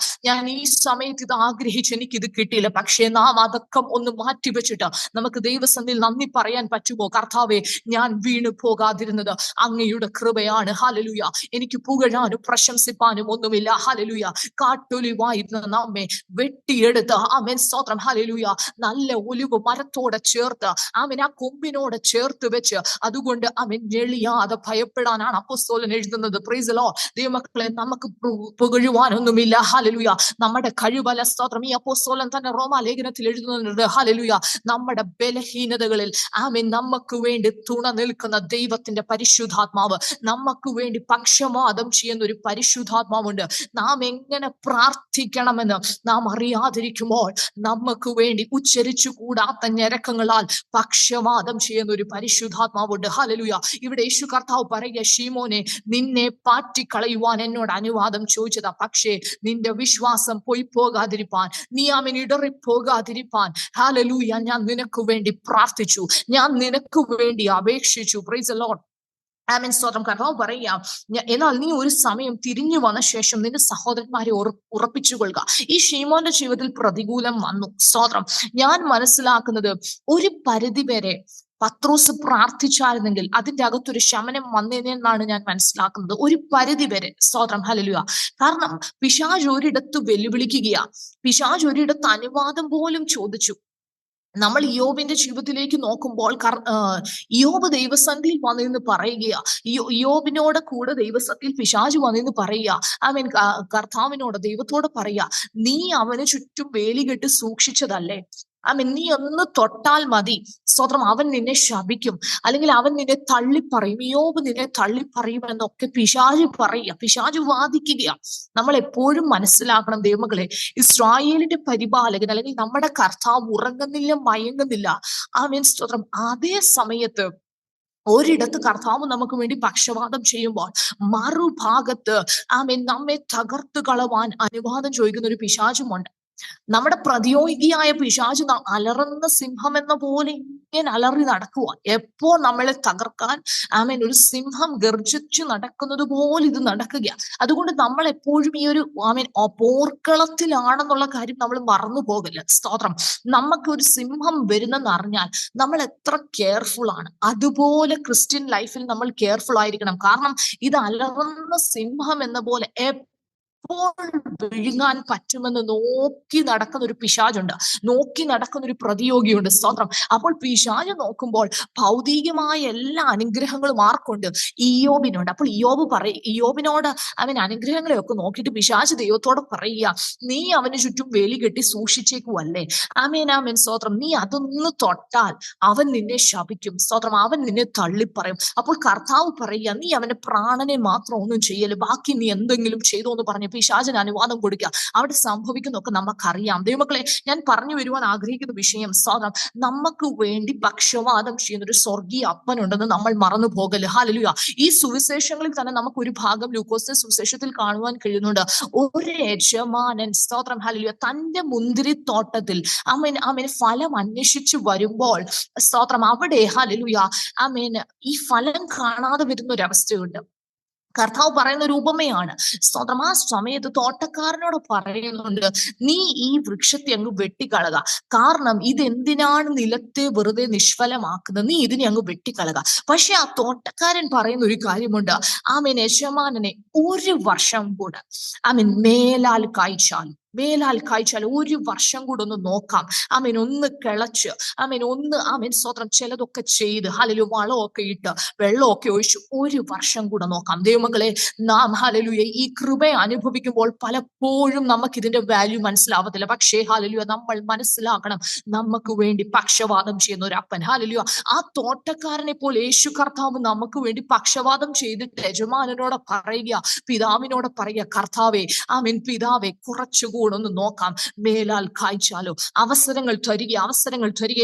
[SPEAKER 1] ഞാൻ ഈ സമയത്ത് ഇത് ആഗ്രഹിച്ച് എനിക്ക് ഇത് കിട്ടിയില്ല. പക്ഷേ നാം അതൊക്കെ ഒന്ന് മാറ്റിവെച്ചിട്ട് നമുക്ക് ദൈവസന്നിധിയിൽ നന്ദി പറയാൻ പറ്റുമോ? കർത്താവെ, ഞാൻ വീണു പോകാതിരുന്നത് അങ്ങയുടെ കൃപയാണ്. ഹല്ലേലൂയ. എനിക്ക് പുകഴാനും പ്രശംസിപ്പാനും ഒന്നുമില്ല. ഹല്ലേലൂയ. കാട്ടൊലിവായിരുന്ന നമ്മെ വെട്ടിയെടുത്ത് സ്തോത്രം, ഹല്ലേലൂയ, നല്ല ഒലിവ് മരത്തോടെ ചേർത്ത് ആ കൊമ്പിനോട് ചേർത്ത് വെച്ച്, അതുകൊണ്ട് ഞെളിയാതെ ഭയപ്പെടാനാണ് അപ്പോസ്തലൻ എഴുതുന്നത്. Price the Lord. ദൈവമക്കളെ, നമുക്ക് പുകഴുവാനൊന്നുമില്ല. ഹല്ലേലൂയ. നമ്മുടെ കഴിവല്ല. സ്തോത്രം. ഈ അപ്പോസ്തലൻ തന്നെ റോമാലേഖനത്തിൽ എഴുതുന്നുണ്ട്. ഹല്ലേലൂയ. നമ്മുടെ ബലഹീനതകളിൽ നമുക്ക് വേണ്ടി തുണ നിൽക്കുന്ന ദൈവത്തിന്റെ പരിശുദ്ധാത്മാവ്, നമുക്ക് വേണ്ടി പക്ഷപാതം ചെയ്യുന്ന ഒരു പരിശുദ്ധാത്മാവുണ്ട്. നാം എങ്ങനെ പ്രാർത്ഥിക്കണമെന്ന് നാം അറിയാതിരിക്കുമ്പോൾ നമുക്ക് വേണ്ടി ഉച്ചരിച്ചു കൂടാത്ത ഞരക്കങ്ങളാൽ പക്ഷപാതം ചെയ്യുന്ന ഒരു പരിശുദ്ധാത്മാവുണ്ട്. ഹല്ലേലൂയ. ഇവിടെ യേശു കർത്താവ് പറയുക, ശീമോനെ, നിന്നെ പാറ്റിക്കളയുവാൻ എന്നോട് അനുവാദം ചോദിച്ചതാ, പക്ഷേ നിന്റെ വിശ്വാസം പോയി പോകാതിരിപ്പാൻ, നീ അവൻ ഇടറിപ്പോകാതിരിപ്പാൻ, ഹല്ലേലൂയ, ഞാൻ നിനക്ക് വേണ്ടി പ്രാർത്ഥിച്ചു, ഞാൻ നിനക്ക് വേണ്ടി അപേക്ഷിച്ചു. Praise the Lord. ആമേൻ. സ്തോത്രം. കർത്താവ് പറയാം, എന്നാൽ നീ ഒരു സമയം തിരിഞ്ഞു വന്ന ശേഷം നിന്റെ സഹോദരന്മാരെ ഉറപ്പിച്ചു കൊള്ളുക. ഈ ശീമോന്റെ ജീവിതത്തിൽ പ്രതികൂലം വന്നു. സ്തോത്രം. ഞാൻ മനസ്സിലാക്കുന്നത്, ഒരു പരിധി വരെ പത്രോസ് പ്രാർത്ഥിച്ചായിരുന്നെങ്കിൽ അതിന്റെ അകത്തൊരു ശമനം വന്നേനെന്നാണ് ഞാൻ മനസ്സിലാക്കുന്നത്. ഒരു പരിധി വരെ. സ്തോത്രം. ഹല്ലേലൂയ. കാരണം പിശാച് ഒരിടത്ത് വെല്ലുവിളിക്കുകയാ, പിശാച് ഒരിടത്ത് അനുവാദം പോലും ചോദിച്ചു. നമ്മൾ ഇയ്യോബിന്റെ ജീവിതത്തിലേക്ക് നോക്കുമ്പോൾ ഇയ്യോബ് ദൈവസന്നിധിയിൽ വന്നിരുന്ന് പറയുകയാ, ഇയ്യോബിനോട് കൂടെ ദൈവസന്നിധിയിൽ പിശാച് വന്നിരുന്ന് പറയുക, ആമേൻ, കർത്താവിനോട്, ദൈവത്തോട് പറയുക, നീ അവന് ചുറ്റും വേലി കെട്ടി സൂക്ഷിച്ചതല്ലേ, ആമേൻ, നീ ഒന്ന് തൊട്ടാൽ മതി, സ്തോത്രം, അവൻ നിന്നെ ശപിക്കും, അല്ലെങ്കിൽ അവൻ നിന്നെ തള്ളിപ്പറയും, ഇയ്യോബ് നിന്നെ തള്ളിപ്പറയും എന്നൊക്കെ പിശാച് പറയുക, പിശാച് വാദിക്കുകയാ. നമ്മൾ എപ്പോഴും മനസ്സിലാക്കണം ദൈവമക്കളെ, ഇസ്രായേലിന്റെ പരിപാലകൻ അല്ലെങ്കിൽ നമ്മുടെ കർത്താവ് ഉറങ്ങുന്നില്ല, മയങ്ങുന്നില്ല. ആമേൻ. സ്തോത്രം. അതേ സമയത്ത് ഒരിടത്ത് കർത്താവ് നമുക്ക് വേണ്ടി പക്ഷപാതം ചെയ്യുമ്പോൾ മറുഭാഗത്ത് ആമേൻ നമ്മെ തകർത്ത് കളവാൻ അനുവാദം ചോദിക്കുന്ന ഒരു പിശാചുമുണ്ട്. നമ്മുടെ പ്രതിയോഗിയായ പിശാച് അലറുന്ന സിംഹം എന്ന പോലെ ഇങ്ങനെ അലറി നടക്കുക, എപ്പോ നമ്മളെ തകർക്കാൻ ആമേൻ ഒരു സിംഹം ഗർജിച്ചു നടക്കുന്നത് പോലെ ഇത് നടക്കുക. അതുകൊണ്ട് നമ്മൾ എപ്പോഴും ഈ ഒരു ആമേൻ പോർക്കളത്തിലാണെന്നുള്ള കാര്യം നമ്മൾ മറന്നു പോകില്ല. സ്തോത്രം. നമുക്ക് ഒരു സിംഹം വരുന്നെന്ന് അറിഞ്ഞാൽ നമ്മൾ എത്ര കെയർഫുൾ ആണ്, അതുപോലെ ക്രിസ്ത്യൻ ലൈഫിൽ നമ്മൾ കെയർഫുൾ ആയിരിക്കണം. കാരണം ഇത് അലറുന്ന സിംഹം എന്ന പോലെ എപ്പോൾ വിഴുങ്ങാൻ പറ്റുമെന്ന് നോക്കി നടക്കുന്ന ഒരു പിശാചുണ്ട്, നോക്കി നടക്കുന്ന ഒരു പ്രതിയോഗിയുണ്ട്. സ്തോത്രം. അപ്പോൾ പിശാച് നോക്കുമ്പോൾ ഭൗതികമായ എല്ലാ അനുഗ്രഹങ്ങളും ആർക്കുണ്ട്? ഇയ്യോബിനുണ്ട്. അപ്പോൾ ഇയ്യോബിനോട് അവൻ അനുഗ്രഹങ്ങളെ ഒക്കെ നോക്കിയിട്ട് പിശാച് ദൈവത്തോട് പറയുക, നീ അവന് ചുറ്റും വേലി കെട്ടി സൂക്ഷിച്ചേക്കുവല്ലേ, ആമേൻ, ആമേൻ, സ്തോത്രം, നീ അതൊന്ന് തൊട്ടാൽ അവൻ നിന്നെ ശപിക്കും, സ്തോത്രം, അവൻ നിന്നെ തള്ളിപ്പറയും. അപ്പോൾ കർത്താവ് പറയുക, നീ അവന്റെ പ്രാണനെ മാത്രം ഒന്നും ചെയ്യല്, ബാക്കി നീ എന്തെങ്കിലും ചെയ്തോ എന്ന് പറഞ്ഞ് പിശാചിന് അനുവാദം കൊടുക്കുക. അവിടെ സംഭവിക്കുന്നതൊക്കെ നമുക്കറിയാം. ദൈവമക്കളെ, ഞാൻ പറഞ്ഞു വരുവാൻ ആഗ്രഹിക്കുന്ന വിഷയം, സ്തോത്രം, നമുക്ക് വേണ്ടി പക്ഷപാതം ചെയ്യുന്ന ഒരു സ്വർഗീയ അപ്പനുണ്ടെന്ന് നമ്മൾ മറന്നു പോകല്. ഹല്ലേലൂയ. ഈ സുവിശേഷങ്ങളിൽ തന്നെ നമുക്ക് ഒരു ഭാഗം ലൂക്കോസിന്റെ സുവിശേഷത്തിൽ കാണുവാൻ കഴിയുന്നുണ്ട്. ഒരു യജമാനൻ, സ്തോത്രം, ഹല്ലേലൂയ, തന്റെ മുന്തിരിത്തോട്ടത്തിൽ ആമേൻ ഫലം അന്വേഷിച്ചു വരുമ്പോൾ, സ്തോത്രം, അവിടെ ഹല്ലേലൂയ ആമേൻ ഈ ഫലം കാണാതെ വരുന്ന ഒരു അവസ്ഥയുണ്ട്. കർത്താവ് പറയുന്ന ഒരു ഉപമയാണ്. സ്തോത്രം. ആ സമയത്ത് തോട്ടക്കാരനോട് പറയുന്നുണ്ട്, നീ ഈ വൃക്ഷത്തെ അങ്ങ് വെട്ടിക്കളക, കാരണം ഇതെന്തിനാണ് നിലത്തെ വെറുതെ നിഷ്ഫലമാക്കുന്നത്, നീ ഇതിനെ അങ്ങ് വെട്ടിക്കളക. പക്ഷെ ആ തോട്ടക്കാരൻ പറയുന്ന ഒരു കാര്യമുണ്ട്, ആമേൻ, യജമാനനെ ഒരു വർഷം കൂടെ ആമേൻ മേലാൽ കായ്ച്ചാൽ ഒരു വർഷം കൂടെ ഒന്ന് നോക്കാം, ആമേൻ, ഒന്ന് കിളച്ച്, ആമേൻ, ഒന്ന് ആമേൻ, സ്തോത്രം, ചിലതൊക്കെ ചെയ്ത് ഹല്ലേലൂയ വളമൊക്കെ ഇട്ട് വെള്ളമൊക്കെ ഒഴിച്ചു ഒരു വർഷം കൂടെ നോക്കാം. ദൈവമക്കളെ, നാം ഹല്ലേലൂയ ഈ കൃപയെ അനുഭവിക്കുമ്പോൾ പലപ്പോഴും നമുക്ക് ഇതിന്റെ വാല്യൂ മനസ്സിലാവത്തില്ല. പക്ഷേ ഹല്ലേലൂയ നമ്മൾ മനസ്സിലാക്കണം, നമുക്ക് വേണ്ടി പക്ഷപാതം ചെയ്യുന്ന ഒരു അപ്പൻ. ഹല്ലേലൂയ. ആ തോട്ടക്കാരനെ പോലെ യേശു കർത്താവ് നമുക്ക് വേണ്ടി പക്ഷപാതം ചെയ്തിട്ട് യജമാനനോട് പറയുക, പിതാവിനോട് പറയുക, കർത്താവേ, ആമേൻ, പിതാവേ, കുറച്ചുകൂടെ ഒന്ന് നോക്കാം, മേലാൽ കായ്ച്ചാലോ. അവസരങ്ങൾ തരിക.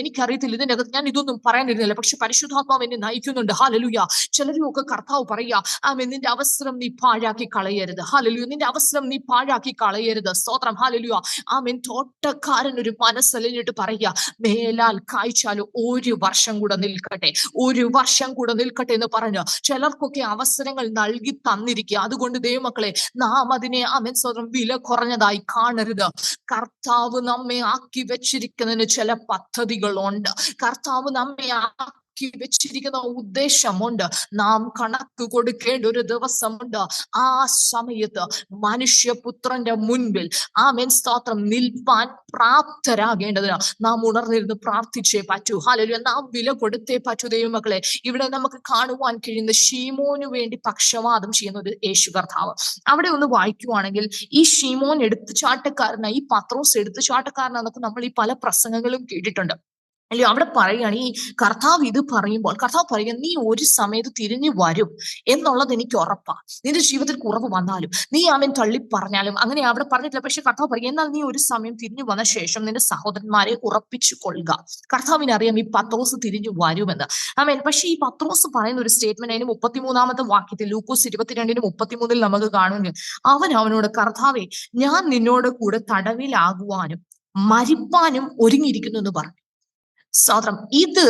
[SPEAKER 1] എനിക്കറിയത്തില്ല, ഇതിന്റെ അകത്ത് ഞാൻ ഇതൊന്നും പറയാനിരുന്നില്ല, പക്ഷെ പരിശുദ്ധാത്മാവ് എന്നെ നയിക്കുന്നുണ്ട്. ഹല്ലേലൂയ. ചിലരുമൊക്കെ കർത്താവ് പറയുക, ആമേൻ, നിന്റെ അവസരം നീ പാഴാക്കി കളയരുത്. ഹല്ലേലൂയ. നിന്റെ അവസരം നീ പാഴാക്കി കളയരുത്. സ്തോത്രം. ഹല്ലേലൂയ. ആമേൻ. തോട്ടക്കാരൻ ഒരു മനസ്സലിഞ്ഞിട്ട് പറയുക, മേലാൽ കായ്ച്ചാലോ ഒരു വർഷം കൂടെ നിൽക്കട്ടെ, ഒരു വർഷം കൂടെ നിൽക്കട്ടെ എന്ന് പറഞ്ഞു ചിലർക്കൊക്കെ അവസരങ്ങൾ നൽകി തന്നിരിക്കുക. അതുകൊണ്ട് ദൈവമക്കളെ, നാം അതിനെ ആമേൻ, സ്തോത്രം, വില കുറഞ്ഞതായി കാണരുത്. കർത്താവ് നമ്മെ ആക്കി വെച്ചിരിക്കുന്നതിന് ചില പദ്ധതികളുണ്ട്. കർത്താവ് നമ്മെ ആക്കി വെച്ചിരിക്കുന്ന ഉദ്ദേശമുണ്ട്. നാം കണക്ക് കൊടുക്കേണ്ട ഒരു ദിവസമുണ്ട്. ആ സമയത്ത് മനുഷ്യപുത്രന്റെ മുൻപിൽ ആമേൻ, സ്തോത്രം, നിൽപ്പാൻ പ്രാപ്തരാകേണ്ടതിന് നാം ഉണർന്നിരുന്ന് പ്രാർത്ഥിച്ചേ പറ്റൂ. ഹല്ലേലൂയ. നാം വില കൊടുത്തേ പറ്റൂ. ദൈവമക്കളെ, ഇവിടെ നമുക്ക് കാണുവാൻ കഴിയുന്ന ശീമോന് വേണ്ടി പക്ഷപാതം ചെയ്യുന്ന ഒരു യേശു കർത്താവ്. അവിടെ ഒന്ന് വായിക്കുവാണെങ്കിൽ, ഈ ശീമോൻ എടുത്തുചാട്ടക്കാരനായി, ഈ പത്രോസ് എടുത്തുചാട്ടക്കാരനാന്നൊക്കെ നമ്മൾ ഈ പല പ്രസംഗങ്ങളും കേട്ടിട്ടുണ്ട്. അല്ലയോ? അവിടെ പറയുകയാണ്, ഈ കർത്താവ് ഇത് പറയുമ്പോൾ കർത്താവ് പറയുക, നീ ഒരു സമയത്ത് തിരിഞ്ഞു വരും എന്നുള്ളത് എനിക്ക് ഉറപ്പാ. നിന്റെ ജീവിതത്തിൽ കുറവ് വന്നാലും നീ അവൻ തള്ളി പറഞ്ഞാലും അങ്ങനെ അവിടെ പറഞ്ഞിട്ടില്ല. പക്ഷെ കർത്താവ് പറയുക, എന്നാൽ നീ ഒരു സമയം തിരിഞ്ഞു വന്ന ശേഷം നിന്റെ സഹോദരന്മാരെ ഉറപ്പിച്ചു കൊള്ളുക. കർത്താവിന് അറിയാം ഈ പത്രോസ് തിരിഞ്ഞു വരുമെന്ന്. ആമേൻ. പക്ഷെ ഈ പത്രോസ് പറയുന്ന ഒരു സ്റ്റേറ്റ്മെന്റ് അതിന് 33-ാമത്തെ വാക്യത്തിൽ, ലൂക്കോസ് 22:33 നമുക്ക് കാണുന്നു. അവനോട്, കർത്താവേ, ഞാൻ നിന്നോട് കൂടെ തടവിലാകുവാനും മരിപ്പാനും ഒരുങ്ങിയിരിക്കുന്നു എന്ന് പറഞ്ഞു. സ്തോത്രം. ഇത്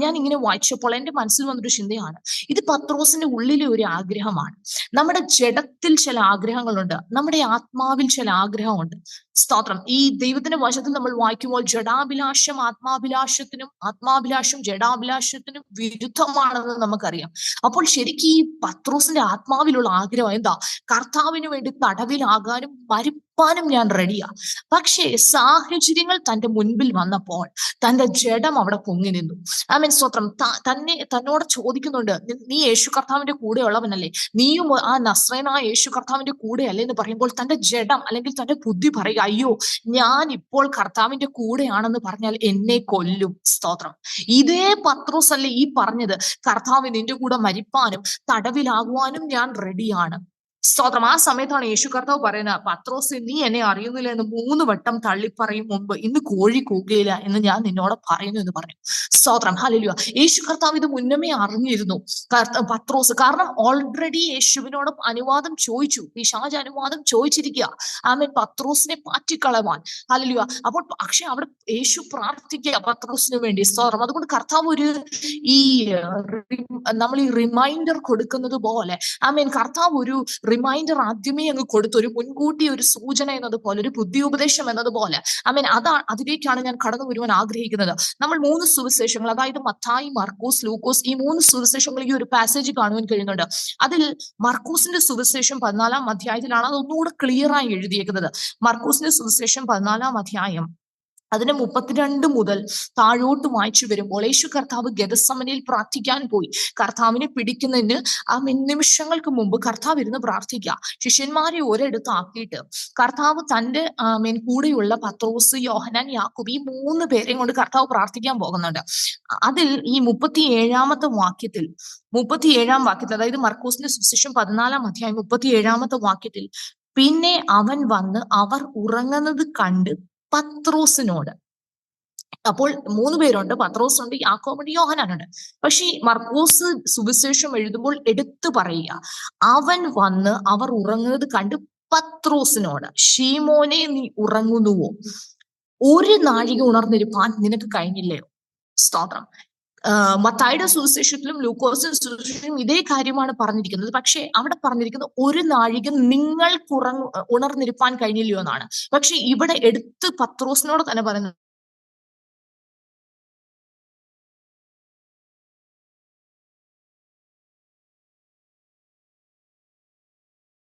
[SPEAKER 1] ഞാൻ ഇങ്ങനെ വായിച്ചപ്പോൾ എന്റെ മനസ്സിൽ വന്നൊരു ചിന്തയാണ്, ഇത് പത്രോസിന്റെ ഉള്ളിലെ ഒരു ആഗ്രഹമാണ്. നമ്മുടെ ജഡത്തിൽ ചില ആഗ്രഹങ്ങളുണ്ട്, നമ്മുടെ ആത്മാവിൽ ചില ആഗ്രഹമുണ്ട്. സ്തോത്രം. ഈ ദൈവത്തിന്റെ വചനത്തിൽ നമ്മൾ വായിക്കുമ്പോൾ ജഡാഭിലാഷം ആത്മാഭിലാഷത്തിനും ആത്മാഭിലാഷം ജഡാഭിലാഷത്തിനും വിരുദ്ധമാണെന്ന് നമുക്കറിയാം. അപ്പോൾ ശരിക്കും ഈ പത്രോസിന്റെ ആത്മാവിലുള്ള ആഗ്രഹം എന്താ? കർത്താവിന് വേണ്ടി തടവിലാകാനും മരിപ്പാനും ഞാൻ റെഡിയാ. പക്ഷേ സാഹചര്യങ്ങൾ തന്റെ മുൻപിൽ വന്നപ്പോൾ തന്റെ ജഡം അവിടെ പൊങ്ങി നിന്നു. സ്തോത്രം. തന്നോട് ചോദിക്കുന്നുണ്ട്, നീ യേശു കർത്താവിന്റെ കൂടെ ഉള്ളവനല്ലേ? നീയും ആ നസ്രയനായ യേശു കർത്താവിന്റെ കൂടെ അല്ലേ എന്ന് പറയുമ്പോൾ തന്റെ ജഡം അല്ലെങ്കിൽ തന്റെ ബുദ്ധി പറയുക, അയ്യോ, ഞാൻ ഇപ്പോൾ കർത്താവിന്റെ കൂടെയാണെന്ന് പറഞ്ഞാൽ എന്നെ കൊല്ലും. സ്തോത്രം. ഇതേ പത്രോസ് അല്ലേ ഈ പറഞ്ഞത്, കർത്താവ് നിന്റെ കൂടെ മരിപ്പാനും തടവിലാകുവാനും ഞാൻ റെഡിയാണ്. സ്തോത്രം. ആ സമയത്താണ് യേശു കർത്താവ് പറയുന്നത്, പത്രോസ്, നീ എന്നെ അറിയുന്നില്ല എന്ന് 3 വട്ടം തള്ളിപ്പറയും മുമ്പ് ഇന്ന് കോഴി കൂകയില്ല എന്ന് ഞാൻ നിന്നോട് പറയുന്നു എന്ന് പറഞ്ഞു. സ്തോത്രം. ഹല്ലേലൂയ. യേശു കർത്താവ് ഇത് മുന്നമേ അറിഞ്ഞിരുന്നു പത്രോസ്. കാരണം ഓൾറെഡി യേശുവിനോട് അനുവാദം ചോദിച്ചു, പിശാച് അനുവാദം ചോദിച്ചിരിക്കുക, പത്രോസിനെ മാറ്റിക്കളവാൻ. ഹല്ലേലൂയ. അപ്പോൾ പക്ഷെ അവിടെ യേശു പ്രാർത്ഥിക്കുക പത്രോസിന് വേണ്ടി. സ്തോത്രം. അതുകൊണ്ട് കർത്താവ് നമ്മൾ ഈ റിമൈൻഡർ കൊടുക്കുന്നത് പോലെ കർത്താവ് ഒരു റിമൈൻഡർ ആദ്യമേ അങ്ങ് കൊടുത്തു, ഒരു മുൻകൂട്ടി ഒരു സൂചന എന്നതുപോലെ, ഒരു ബുദ്ധി ഉപദേശം എന്നതുപോലെ. അതിലേക്കാണ് ഞാൻ കടന്നു വരുവാൻ ആഗ്രഹിക്കുന്നത്. നമ്മൾ 3 സുവിശേഷങ്ങൾ, അതായത് മത്തായി, മർക്കോസ്, ലൂക്കോസ്, ഈ 3 സുവിശേഷങ്ങൾ ഈ ഒരു പാസേജ് കാണുവാൻ കഴിയുന്നുണ്ട്. അതിൽ മർക്കോസിന്റെ സുവിശേഷം 14-ാം അധ്യായത്തിലാണ് അത് ഒന്നുകൂടെ ക്ലിയർ ആയി എഴുതിയേക്കുന്നത്. മർക്കോസിന്റെ സുവിശേഷം 14-ാം അധ്യായം അതിന് 32 മുതൽ താഴോട്ട് വായിച്ചു വരുമ്പോൾ യേശു കർത്താവ് ഗെത്സമനയിൽ പ്രാർത്ഥിക്കാൻ പോയി. കർത്താവിനെ പിടിക്കുന്നതിന് നിമിഷങ്ങൾക്ക് മുമ്പ് കർത്താവ് ഇരുന്ന് പ്രാർത്ഥിക്കുക. ശിഷ്യന്മാരെ ഒരിടത്ത് ആക്കിയിട്ട് കർത്താവ് തന്റെ കൂടെയുള്ള പത്രോസ്, യോഹന്നാൻ, യാക്കോബ്, ഈ 3 പേരെയും കൊണ്ട് കർത്താവ് പ്രാർത്ഥിക്കാൻ പോകുന്നുണ്ട്. അതിൽ ഈ 37-ാമത്തെ വാക്യത്തിൽ, 37-ാം വാക്യത്തിൽ, അതായത് മർക്കോസിന്റെ സുവിശേഷം 14-ാം അധ്യായം 37-ാമത്തെ വാക്യത്തിൽ, പിന്നെ അവൻ വന്ന് അവർ ഉറങ്ങുന്നത് കണ്ട് പത്രോസിനോട്, അപ്പോൾ 3 പേരുണ്ട്, പത്രോസ് ഉണ്ട്, യാക്കോബുണ്ട്, യോഹന്നാനുണ്ട്. പക്ഷെ മർക്കോസ് സുവിശേഷം എഴുതുമ്പോൾ എടുത്തു പറയുക, അവൻ വന്ന് അവർ ഉറങ്ങുന്നത് കണ്ട് പത്രോസിനോട്, ശീമോനെ, നീ ഉറങ്ങുന്നുവോ? ഒരു നാഴിക ഉണർന്നിരിപ്പാൻ നിനക്ക് കഴിഞ്ഞില്ലയോ? സ്തോത്രം. മത്തായിയുടെ സുവിശേഷത്തിലും ലൂക്കോസിന്റെ സുവിശേഷത്തിലും ഇതേ കാര്യമാണ് പറഞ്ഞിരിക്കുന്നത്. പക്ഷെ അവിടെ പറഞ്ഞിരിക്കുന്നത് ഒരു നാഴിക നിങ്ങൾക്ക് ഉണർന്നിരിപ്പാൻ കഴിഞ്ഞില്ലയോ എന്നാണ്. പക്ഷെ ഇവിടെ എടുത്ത് പത്രോസിനോട് തന്നെ പറയുന്നത്,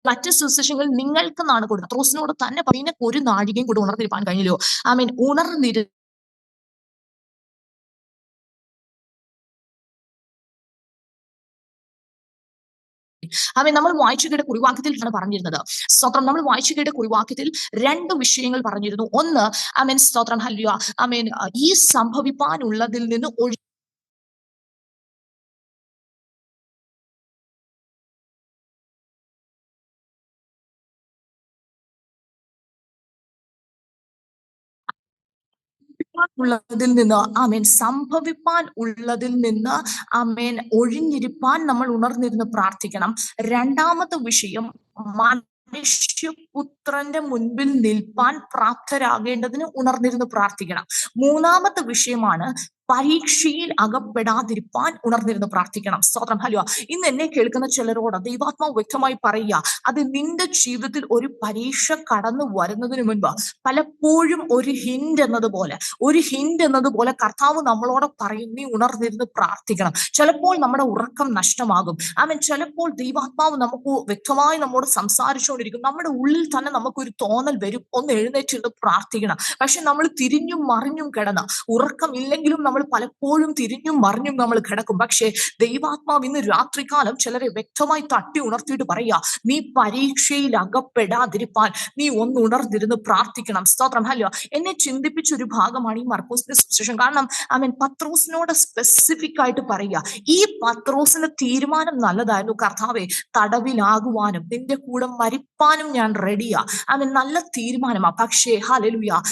[SPEAKER 1] മറ്റ് സുവിശേഷങ്ങളിൽ നിങ്ങൾക്കെന്നാണ് കൊടുത്തത്. പത്രോസിനോട് തന്നെ നിനക്ക് ഒരു നാഴികയും കൂടെ ഉണർന്നിരിപ്പാൻ കഴിഞ്ഞില്ലയോ? ഉണർന്നിരു നമ്മൾ വായിച്ചു കേട്ട കുറിവാക്യത്തിലാണ് പറഞ്ഞിരുന്നത്. സ്തോത്രം. നമ്മൾ വായിച്ചു കേട്ട കുറിവാക്യത്തിൽ 2 വിഷയങ്ങൾ പറഞ്ഞിരുന്നു. ഒന്ന്, സ്തോത്രം, ഹല്ലേലൂയ, ഈ സംഭവിപ്പാനുള്ളതിൽ നിന്ന് ഉള്ളതിൽ നിന്ന് സംഭവിപ്പാൻ ഉള്ളതിൽ നിന്ന് ഒഴിഞ്ഞിരിപ്പാൻ നമ്മൾ ഉണർന്നിരുന്ന് പ്രാർത്ഥിക്കണം. രണ്ടാമത്തെ വിഷയം, മനുഷ്യപുത്രന്റെ മുൻപിൽ നിൽപ്പാൻ പ്രാപ്തരാകേണ്ടതിന് ഉണർന്നിരുന്ന് പ്രാർത്ഥിക്കണം. മൂന്നാമത്തെ വിഷയമാണ്, പരീക്ഷയിൽ അകപ്പെടാതിരിപ്പാൻ ഉണർന്നിരുന്ന് പ്രാർത്ഥിക്കണം. സ്തോത്രം. ഹല്ലേലൂയ. ഇന്ന് എന്നെ കേൾക്കുന്ന ചിലരോട് ദൈവാത്മാവ് വ്യക്തമായി പറയുക, അത് നിന്റെ ജീവിതത്തിൽ ഒരു പരീക്ഷ കടന്നു വരുന്നതിന് മുൻപ് പലപ്പോഴും ഒരു ഹിന്റ് എന്നതുപോലെ കർത്താവ് നമ്മളോട് പറയും, നീ ഉണർന്നിരുന്ന് പ്രാർത്ഥിക്കണം. ചിലപ്പോൾ നമ്മുടെ ഉറക്കം നഷ്ടമാകും. ചിലപ്പോൾ ദൈവാത്മാവ് നമുക്ക് വ്യക്തമായി നമ്മോട് സംസാരിച്ചുകൊണ്ടിരിക്കും. നമ്മുടെ ഉള്ളിൽ തന്നെ നമുക്കൊരു തോന്നൽ വരും, ഒന്ന് എഴുന്നേറ്റിരുന്ന് പ്രാർത്ഥിക്കണം. പക്ഷെ നമ്മൾ തിരിഞ്ഞും മറിഞ്ഞും കിടന്ന്, ഉറക്കം ഇല്ലെങ്കിലും നമ്മൾ പലപ്പോഴും തിരിഞ്ഞും മറിഞ്ഞും നമ്മൾ കിടക്കും. പക്ഷേ ദൈവാത്മാവ് ഇന്ന് രാത്രികാലം ചിലരെ വ്യക്തമായി തട്ടി ഉണർത്തിയിട്ട് പറയാ, നീ പരീക്ഷയിൽ അകപ്പെടാതിരിപ്പാൻ നീ ഒന്ന് ഉണർന്നിരുന്ന് പ്രാർത്ഥിക്കണം. സ്തോത്രം. ഹല്ലേലൂയ. എന്നെ ചിന്തിപ്പിച്ച ഒരു ഭാഗമാണ് ഈ മർക്കോസിന്റെ സുവിശേഷം. കാരണം പത്രോസിനോട് സ്പെസിഫിക് ആയിട്ട് പറയുക, ഈ പത്രോസിന്റെ തീരുമാനം നല്ലതായിരുന്നു. കർത്താവെ, തടവിലാകുവാനും നിന്റെ കൂടെ മരിപ്പാനും ഞാൻ റെഡിയാ. നല്ല തീരുമാനമാ. പക്ഷേ ഹല്ലേലൂയ,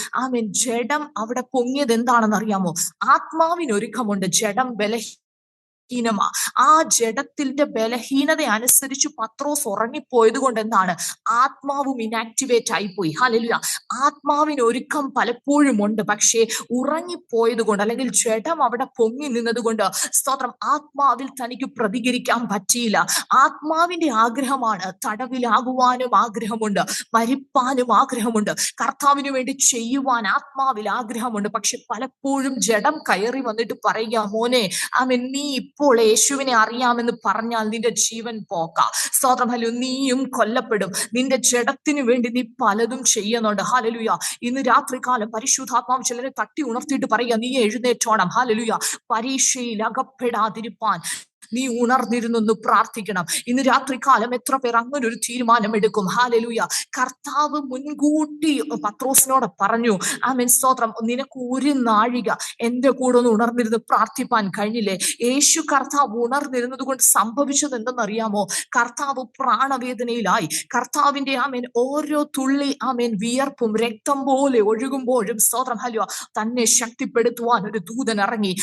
[SPEAKER 1] ജഡം അവിടെ പൊങ്ങിയത് എന്താണെന്ന് അറിയാമോ? ആത്മാവിനൊരുക്കമുണ്ട്, ജഡം ബലഹീനമാ. ആ ജഡത്തിന്റെ ബലഹീനത അനുസരിച്ച് പത്രോസ് ഉറങ്ങിപ്പോയത് കൊണ്ട് എന്താണ്? ആത്മാവും ഇനാക്ടിവേറ്റ് ആയിപ്പോയി. ഹല്ലേലൂയ. ആത്മാവിന് ഒരുക്കം പലപ്പോഴും ഉണ്ട്, പക്ഷേ ഉറങ്ങിപ്പോയത് കൊണ്ട്, അല്ലെങ്കിൽ ജഡം അവിടെ പൊങ്ങി നിന്നത് കൊണ്ട്, സ്തോത്രം, ആത്മാവിൽ തനിക്ക് പ്രതികരിക്കാൻ പറ്റിയില്ല. ആത്മാവിന്റെ ആഗ്രഹമാണ്, തടവിലാകുവാനും ആഗ്രഹമുണ്ട്, മരിപ്പാനും ആഗ്രഹമുണ്ട്, കർത്താവിന് വേണ്ടി ചെയ്യുവാൻ ആത്മാവിൽ ആഗ്രഹമുണ്ട്. പക്ഷെ പലപ്പോഴും ജഡം കയറി വന്നിട്ട് പറയുക, മോനെ, നീ ഇപ്പോൾ യേശുവിനെ അറിയാമെന്ന് പറഞ്ഞാൽ നിന്റെ ജീവൻ പോക്കാം. സ്തോത്രം. ഹല്ലേലൂയ. നീയും കൊല്ലപ്പെടും. നിന്റെ ജഡത്തിന് വേണ്ടി നീ പലതും ചെയ്യുന്നുണ്ട്. ഹല്ലേലൂയ. ഇന്ന് രാത്രികാലം പരിശുദ്ധാത്മാവ് ചിലരെ തട്ടി ഉണർത്തിയിട്ട് പറയുക, നീ എഴുന്നേറ്റോണം. ഹല്ലേലൂയ. പരീക്ഷയിൽ അകപ്പെടാതിരിപ്പാൻ നീ ഉണർന്നിരുന്നൊന്ന് പ്രാർത്ഥിക്കണം. ഇന്ന് രാത്രികാലം എത്ര പേർ അങ്ങനെ ഒരു തീരുമാനം എടുക്കും? ഹല്ലേലൂയ. കർത്താവ് മുൻകൂട്ടി പത്രോസിനോട് പറഞ്ഞു, സ്തോത്രം, നിനക്ക് ഒരു നാഴിക എന്റെ കൂടെ ഒന്ന് ഉണർന്നിരുന്ന് പ്രാർത്ഥിപ്പാൻ കഴിഞ്ഞില്ലേ? യേശു കർത്താവ് ഉണർന്നിരുന്നത് കൊണ്ട് സംഭവിച്ചത് എന്തെന്നറിയാമോ? കർത്താവ് പ്രാണവേദനയിലായി. കർത്താവിന്റെ ഓരോ തുള്ളി വിയർപ്പും രക്തം പോലെ ഒഴുകുമ്പോഴും, സ്തോത്രം, ഹല്ലേലൂയ, തന്നെ ശക്തിപ്പെടുത്തുവാൻ ഒരു ദൂതൻ ഇറങ്ങി.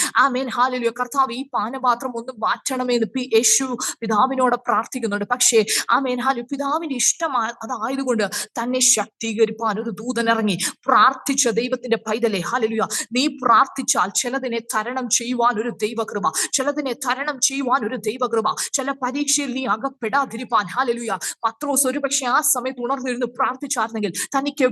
[SPEAKER 1] ഹല്ലേലൂയ. കർത്താവ്, ഈ പാനപാത്രം ഒന്ന് മാറ്റണമെന്ന് യേശു പിതാവിനോട് പ്രാർത്ഥിക്കുന്നുണ്ട്. പക്ഷേ ഹല്ലേലൂയ, പിതാവിന്റെ ഇഷ്ടമായി അതായതുകൊണ്ട് തന്നെ ശക്തീകരിപ്പാൻ ഒരു ദൂതൻ ഇറങ്ങി. പ്രാർത്ഥിച്ച ദൈവത്തിന്റെ പൈതലേ, ഹല്ലേലൂയ, നീ പ്രാർത്ഥിച്ചാൽ ചിലതിനെ തരണം ചെയ്യുവാൻ ഒരു ദൈവകൃപ, ചിലതിനെ തരണം ചെയ്യുവാൻ ഒരു ദൈവകൃപ, ചില പരീക്ഷയിൽ നീ അകപ്പെടാതിരിപ്പാൻ. ഹല്ലേലൂയ. പത്രോസ് ഒരുപക്ഷെ ആ സമയത്ത് ഉണർന്നിരുന്ന് പ്രാർത്ഥിച്ചായിരുന്നെങ്കിൽ തനിക്ക്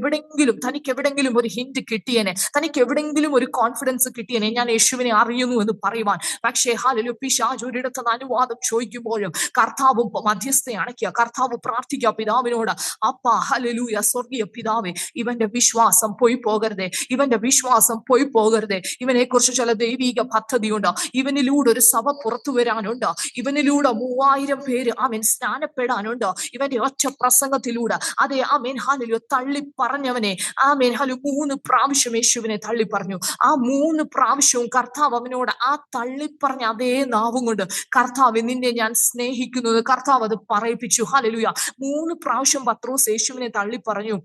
[SPEAKER 1] എവിടെങ്കിലും ഒരു ഹിന്റ് കിട്ടിയേനെ, തനിക്ക് എവിടെങ്കിലും ഒരു കോൺഫിഡൻസ് കിട്ടിയേനെ, ഞാൻ യേശുവിനെ അറിയുന്നു എന്ന് പറയുവാൻ. പക്ഷേ ഹല്ലേലൂയ, പിശാച് ഒരിടത്ത് അനുവാദം ചോദിക്കുമ്പോഴും കർത്താവ് മധ്യസ്ഥ അണയ്ക്കുക, കർത്താവ് പ്രാർത്ഥിക്കുക പിതാവിനോട്, അപ്പാ, ഹല്ലേലൂയ, സ്വർഗീയ പിതാവേ, ഇവന്റെ വിശ്വാസം പോയി പോകരുതേ, ഇവന്റെ വിശ്വാസം പോയി പോകരുതേ. ഇവനെ കുറിച്ച് ചില ദൈവിക പദ്ധതിയുണ്ട്, ഇവനിലൂടെ ഒരു സഭ പുറത്തു വരാനുണ്ട്, ഇവനിലൂടെ 3000 പേര് സ്നാനപ്പെടാനുണ്ട്, ഇവന്റെ ഒറ്റ പ്രസംഗത്തിലൂടെ. അതെ, ഹല്ലേലൂയ, തള്ളി പറഞ്ഞവനെ ഹല്ലേലൂയ 3 പ്രാവശ്യം യേശുവിനെ തള്ളി പറഞ്ഞു. ആ 3 പ്രാവശ്യവും കർത്താവ് അവനോട് ആ തള്ളിപ്പറഞ്ഞ അതേ നാവും കൊണ്ട്, കർത്താവ്, നിന്നെ ഞാൻ സ്നേഹിക്കുന്നത് കർത്താവ് അത് പറയിപ്പിച്ചു. ഹല്ലേലൂയ. 3 പ്രാവശ്യം പത്രോസ് യേശുവിനെ തള്ളി പറഞ്ഞു.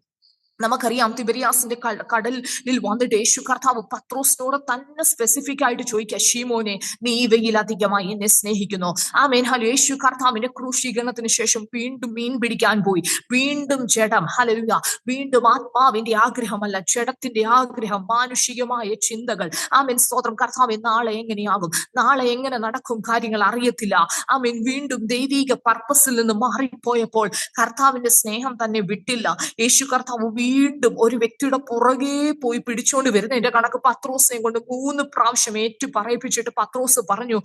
[SPEAKER 1] നമുക്കറിയാം, തിബരിയാസിന്റെ കടലിൽ വന്നിട്ട് യേശു കർത്താവ് പത്രോസിനോട് തന്നെ സ്പെസിഫിക് ആയിട്ട് ചോദിക്കുക, ശീമോനെ, നീ ഇവയിൽ അധികമായി എന്നെ സ്നേഹിക്കുന്നു? ഹല്ലേലൂയ. യേശു കർത്താവിന്റെ ക്രൂശീകരണത്തിന് ശേഷം വീണ്ടും മീൻ പിടിക്കാൻ പോയി. വീണ്ടും ജഡം, ഹല്ലേലൂയ, വീണ്ടും ആത്മാവിന്റെ ആഗ്രഹമല്ല, ജഡത്തിന്റെ ആഗ്രഹം, മാനുഷികമായ ചിന്തകൾ. സ്തോത്രം. കർത്താവേ, നാളെ എങ്ങനെയാകും, നാളെ എങ്ങനെ നടക്കും, കാര്യങ്ങൾ അറിയത്തില്ല. വീണ്ടും ദൈവിക പർപ്പസിൽ നിന്ന് മാറിപ്പോയപ്പോൾ കർത്താവിന്റെ സ്നേഹം തന്നെ വിട്ടില്ല. യേശു കർത്താവ് വീണ്ടും ഒരു വ്യക്തിയുടെ പുറകെ പോയി പിടിച്ചുകൊണ്ട് വരുന്ന എന്റെ കണക്ക് പത്രോസിനെ കൊണ്ട് 3 പ്രാവശ്യം ഏറ്റു പറയിപ്പിച്ചിട്ട് പത്രോസ് പറഞ്ഞു,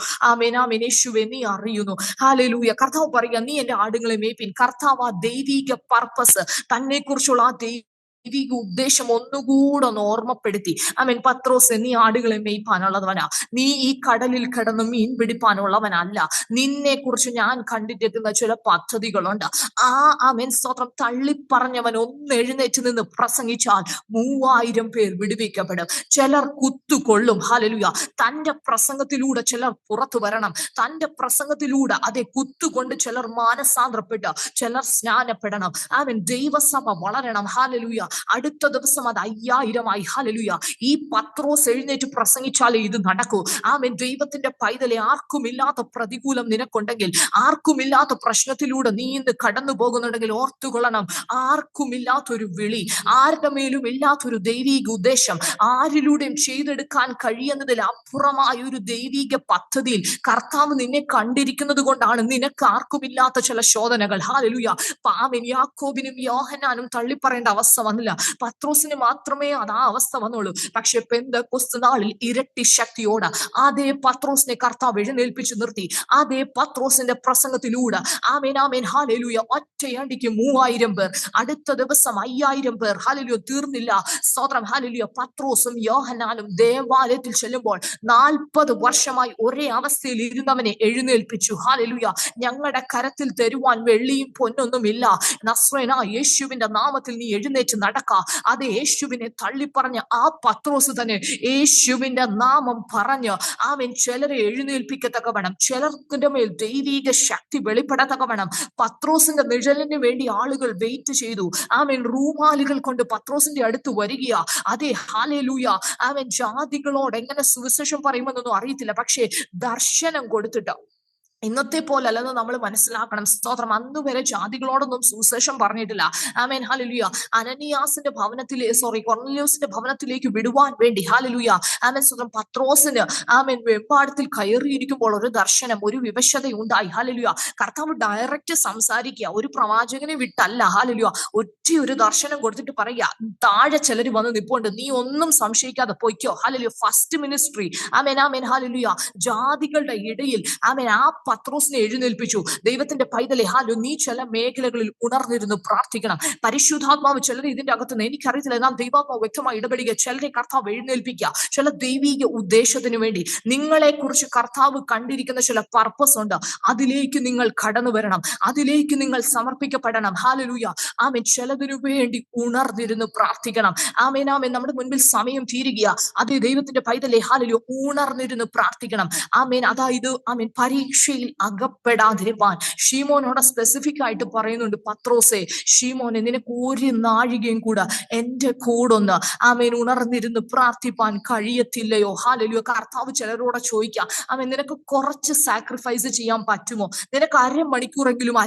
[SPEAKER 1] യേശുവേ, നീ അറിയുന്നു. ഹല്ലേലൂയ. കർത്താവ് പറയുക, നീ എന്റെ ആടുകളെ മേയ്പിൻ. കർത്താവ് ആ ദൈവിക പർപ്പസ്, തന്നെ കുറിച്ചുള്ള ആ ദൈവിക ഉദ്ദേശം ഒന്നുകൂടെ ഒന്ന് ഓർമ്മപ്പെടുത്തി. പത്രോസ്, നീ ആടുകളെ മേയ്പ്പാനുള്ളവനാ, നീ ഈ കടലിൽ കിടന്ന് മീൻ പിടിപ്പാനുള്ളവനല്ല. നിന്നെ കുറിച്ച് ഞാൻ കണ്ടിരിക്കുന്ന ചില പദ്ധതികളുണ്ട്. സ്തോത്രം, തള്ളിപ്പറഞ്ഞവൻ ഒന്ന് എഴുന്നേറ്റ് നിന്ന് പ്രസംഗിച്ചാൽ 3000 പേർ വിടുവിക്കപ്പെടും. ചിലർ കുത്തുകൊള്ളും. ഹല്ലേലൂയ. തന്റെ പ്രസംഗത്തിലൂടെ ചിലർ പുറത്തു വരണം. തന്റെ പ്രസംഗത്തിലൂടെ അതെ കുത്തുകൊണ്ട് ചിലർ മാനസാന്തരപ്പെട്ട് ചിലർ സ്നാനപ്പെടണം. ദൈവസഭ വളരണം. ഹല്ലേലൂയ. അടുത്ത ദിവസം അത് 5000 ഹല്ലേലൂയ. ഈ പത്രോസ് എഴുന്നേറ്റ് പ്രസംഗിച്ചാലേ ഇത് നടക്കൂ. ദൈവത്തിന്റെ പൈതലെ, ആർക്കുമില്ലാത്ത പ്രതികൂലം നിനക്കുണ്ടെങ്കിൽ, ആർക്കുമില്ലാത്ത പ്രശ്നത്തിലൂടെ നീ ഇന്ന് കടന്നു പോകുന്നുണ്ടെങ്കിൽ ഓർത്തുകൊള്ളണം, ആർക്കുമില്ലാത്തൊരു വിളി, ആരുടെ മേലും ഇല്ലാത്തൊരു ദൈവിക ഉദ്ദേശം, ആരിലൂടെയും ചെയ്തെടുക്കാൻ കഴിയുന്നതിൽ അപ്പുറമായ ഒരു ദൈവിക പദ്ധതിയിൽ കർത്താവ് നിന്നെ കണ്ടിരിക്കുന്നത് കൊണ്ടാണ് നിനക്ക് ആർക്കുമില്ലാത്ത ചില ശോധനകൾ. ഹല്ലേലൂയ. യാക്കോബിനും യോഹന്നാനും തള്ളിപ്പറയേണ്ട അവസ്ഥ വന്നില്ല. ഹാലലൂയ. പത്രോസിന് മാത്രമേ അത് ആ അവസ്ഥ വന്നുള്ളൂ. പക്ഷെ പെന്തക്കോസ്ത് നാളിൽ ഇരട്ടി ശക്തിയോടെ അതേ പത്രോസിനെ കർത്താവ് എഴുന്നേൽപ്പിച്ചു നിർത്തി. അതേ പത്രോസിന്റെ പ്രസംഗത്തിലൂടെ ആമേൻ ആമേൻ ഹാലലൂയ ഒറ്റയടിക്ക് 3000 പേർ, അടുത്ത ദിവസം 5000 പേർ, ഹാലലൂയ തീർന്നില്ല. സ്തോത്രം ഹാലലൂയ. പത്രോസും യോഹന്നാനും ദേവാലയത്തിൽ ചെല്ലുമ്പോൾ 40 വർഷമായി ഒരേ അവസ്ഥയിൽ ഇരുന്നവനെ എഴുന്നേൽപ്പിച്ചു. ഹാലലൂയ. ഞങ്ങളുടെ കരത്തിൽ തരുവാൻ വെള്ളിയും പൊന്നൊന്നുമില്ല, നസ്രേനായ യേശുവിന്റെ നാമത്തിൽ നീ എഴുന്നേറ്റ് നടക്ക. അത് യേശുവിനെ തള്ളിപ്പറഞ്ഞ ആ പത്രോസ് തന്നെ യേശുവിന്റെ നാമം പറഞ്ഞ് ആമേൻ ചിലരെ എഴുന്നേൽപ്പിക്കത്തക്കവണ്ണം, ചിലർക്കിന്റെ മേൽ ദൈവിക ശക്തി വെളിപ്പെടത്തക്കവണ്ണം പത്രോസിന്റെ നിഴലിന് വേണ്ടി ആളുകൾ വെയിറ്റ് ചെയ്തു. ആമേൻ റൂമാലുകൾ കൊണ്ട് പത്രോസിന്റെ അടുത്ത് വരികയാ. അതെ ഹാലേലൂയ. ആമേൻ ജാതികളോട് എങ്ങനെ സുവിശേഷം പറയുമെന്നൊന്നും അറിയത്തില്ല, പക്ഷേ ദർശനം കൊടുത്തിട്ട് ഇന്നത്തെ പോലല്ലെന്ന് നമ്മൾ മനസ്സിലാക്കണം. സ്തോത്രം. അന്ന് വരെ ജാതികളോടൊന്നും സുവിശേഷം പറഞ്ഞിട്ടില്ല. Amen hallelujah. അനനിയാസിന്റെ കൊർന്നേലിയോസിന്റെ ഭവനത്തിലേക്ക് വിടുവാൻ വേണ്ടി ഹാലലൂയ ആമേൻ സ്തോത്രം പത്രോസിന് ആമേൻ വെമ്പാടത്തിൽ കയറിയിരിക്കുമ്പോൾ ഒരു ദർശനം, ഒരു വിവശത ഉണ്ടായി. ഹാലലൂയ. കർത്താവ് ഡയറക്റ്റ് സംസാരിക്കുക, ഒരു പ്രവാചകനെ വിട്ടല്ല. ഹാലലൂയ. ഒറ്റ ഒരു ദർശനം കൊടുത്തിട്ട് പറയുക, താഴെ ചിലർ വന്ന് നിൽപ്പുണ്ട്, നീ ഒന്നും സംശയിക്കാതെ പൊയ്ക്കോ. ഹാലലൂയ. ഫസ്റ്റ് മിനിസ്ട്രി ആമേൻ ആമേൻ ഹാലലൂയ. ജാതികളുടെ ഇടയിൽ ആമേൻ ആ പത്രോസിനെ എഴുന്നേൽപ്പിച്ചു. ദൈവത്തിന്റെ പൈതലെ ഹാലു, നീ ചില മേഖലകളിൽ ഉണർന്നിരുന്ന് പ്രാർത്ഥിക്കണം. പരിശുദ്ധാത്മാവ് ചിലരെ ഇതിന്റെ അകത്തുനിന്ന്, എനിക്കറിയത്തില്ല, എന്നാൽ ദൈവാത്മാവ് വ്യക്തമായി ഇടപെടുക. ചിലരെ കർത്താവ് എഴുന്നേൽപ്പിക്കുക ചില ദൈവിക ഉദ്ദേശത്തിന് വേണ്ടി. നിങ്ങളെ കുറിച്ച് കർത്താവ് കണ്ടിരിക്കുന്ന ചില പർപ്പസ് ഉണ്ട്. അതിലേക്ക് നിങ്ങൾ കടന്നു വരണം, അതിലേക്ക് നിങ്ങൾ സമർപ്പിക്കപ്പെടണം. ഹാലലൂയ. ആമേൻ. ചിലതിനു വേണ്ടി ഉണർന്നിരുന്ന് പ്രാർത്ഥിക്കണം. ആമേൻ ആമേൻ. നമ്മുടെ മുൻപിൽ സമയം തീരുകയാ. അതേ ദൈവത്തിന്റെ പൈതലെ ഹാലലൂയ, ഉണർന്നിരുന്ന് പ്രാർത്ഥിക്കണം. ആമേൻ. അതായത് ആമേൻ പരീക്ഷയിൽ അകപ്പെടാതിരിപ്പാൻ ശീമോനോട് സ്പെസിഫിക് ആയിട്ട് പറയുന്നുണ്ട്, പത്രോസേ ശീമോനെ, നിനക്ക് ഒരു നാഴികയും കൂടെ എന്റെ കൂടൊന്ന് ആമേൻ ഉണർന്നിരുന്ന് പ്രാർത്ഥിപ്പാൻ കഴിയത്തില്ലയോ? ഹാലലൂയ. കർത്താവ് ചിലരോടെ ചോദിക്കാം, ആമേൻ നിനക്ക് കുറച്ച് സാക്രിഫൈസ് ചെയ്യാൻ പറ്റുമോ? നിനക്ക് അരമണിക്കൂറെങ്കിലും,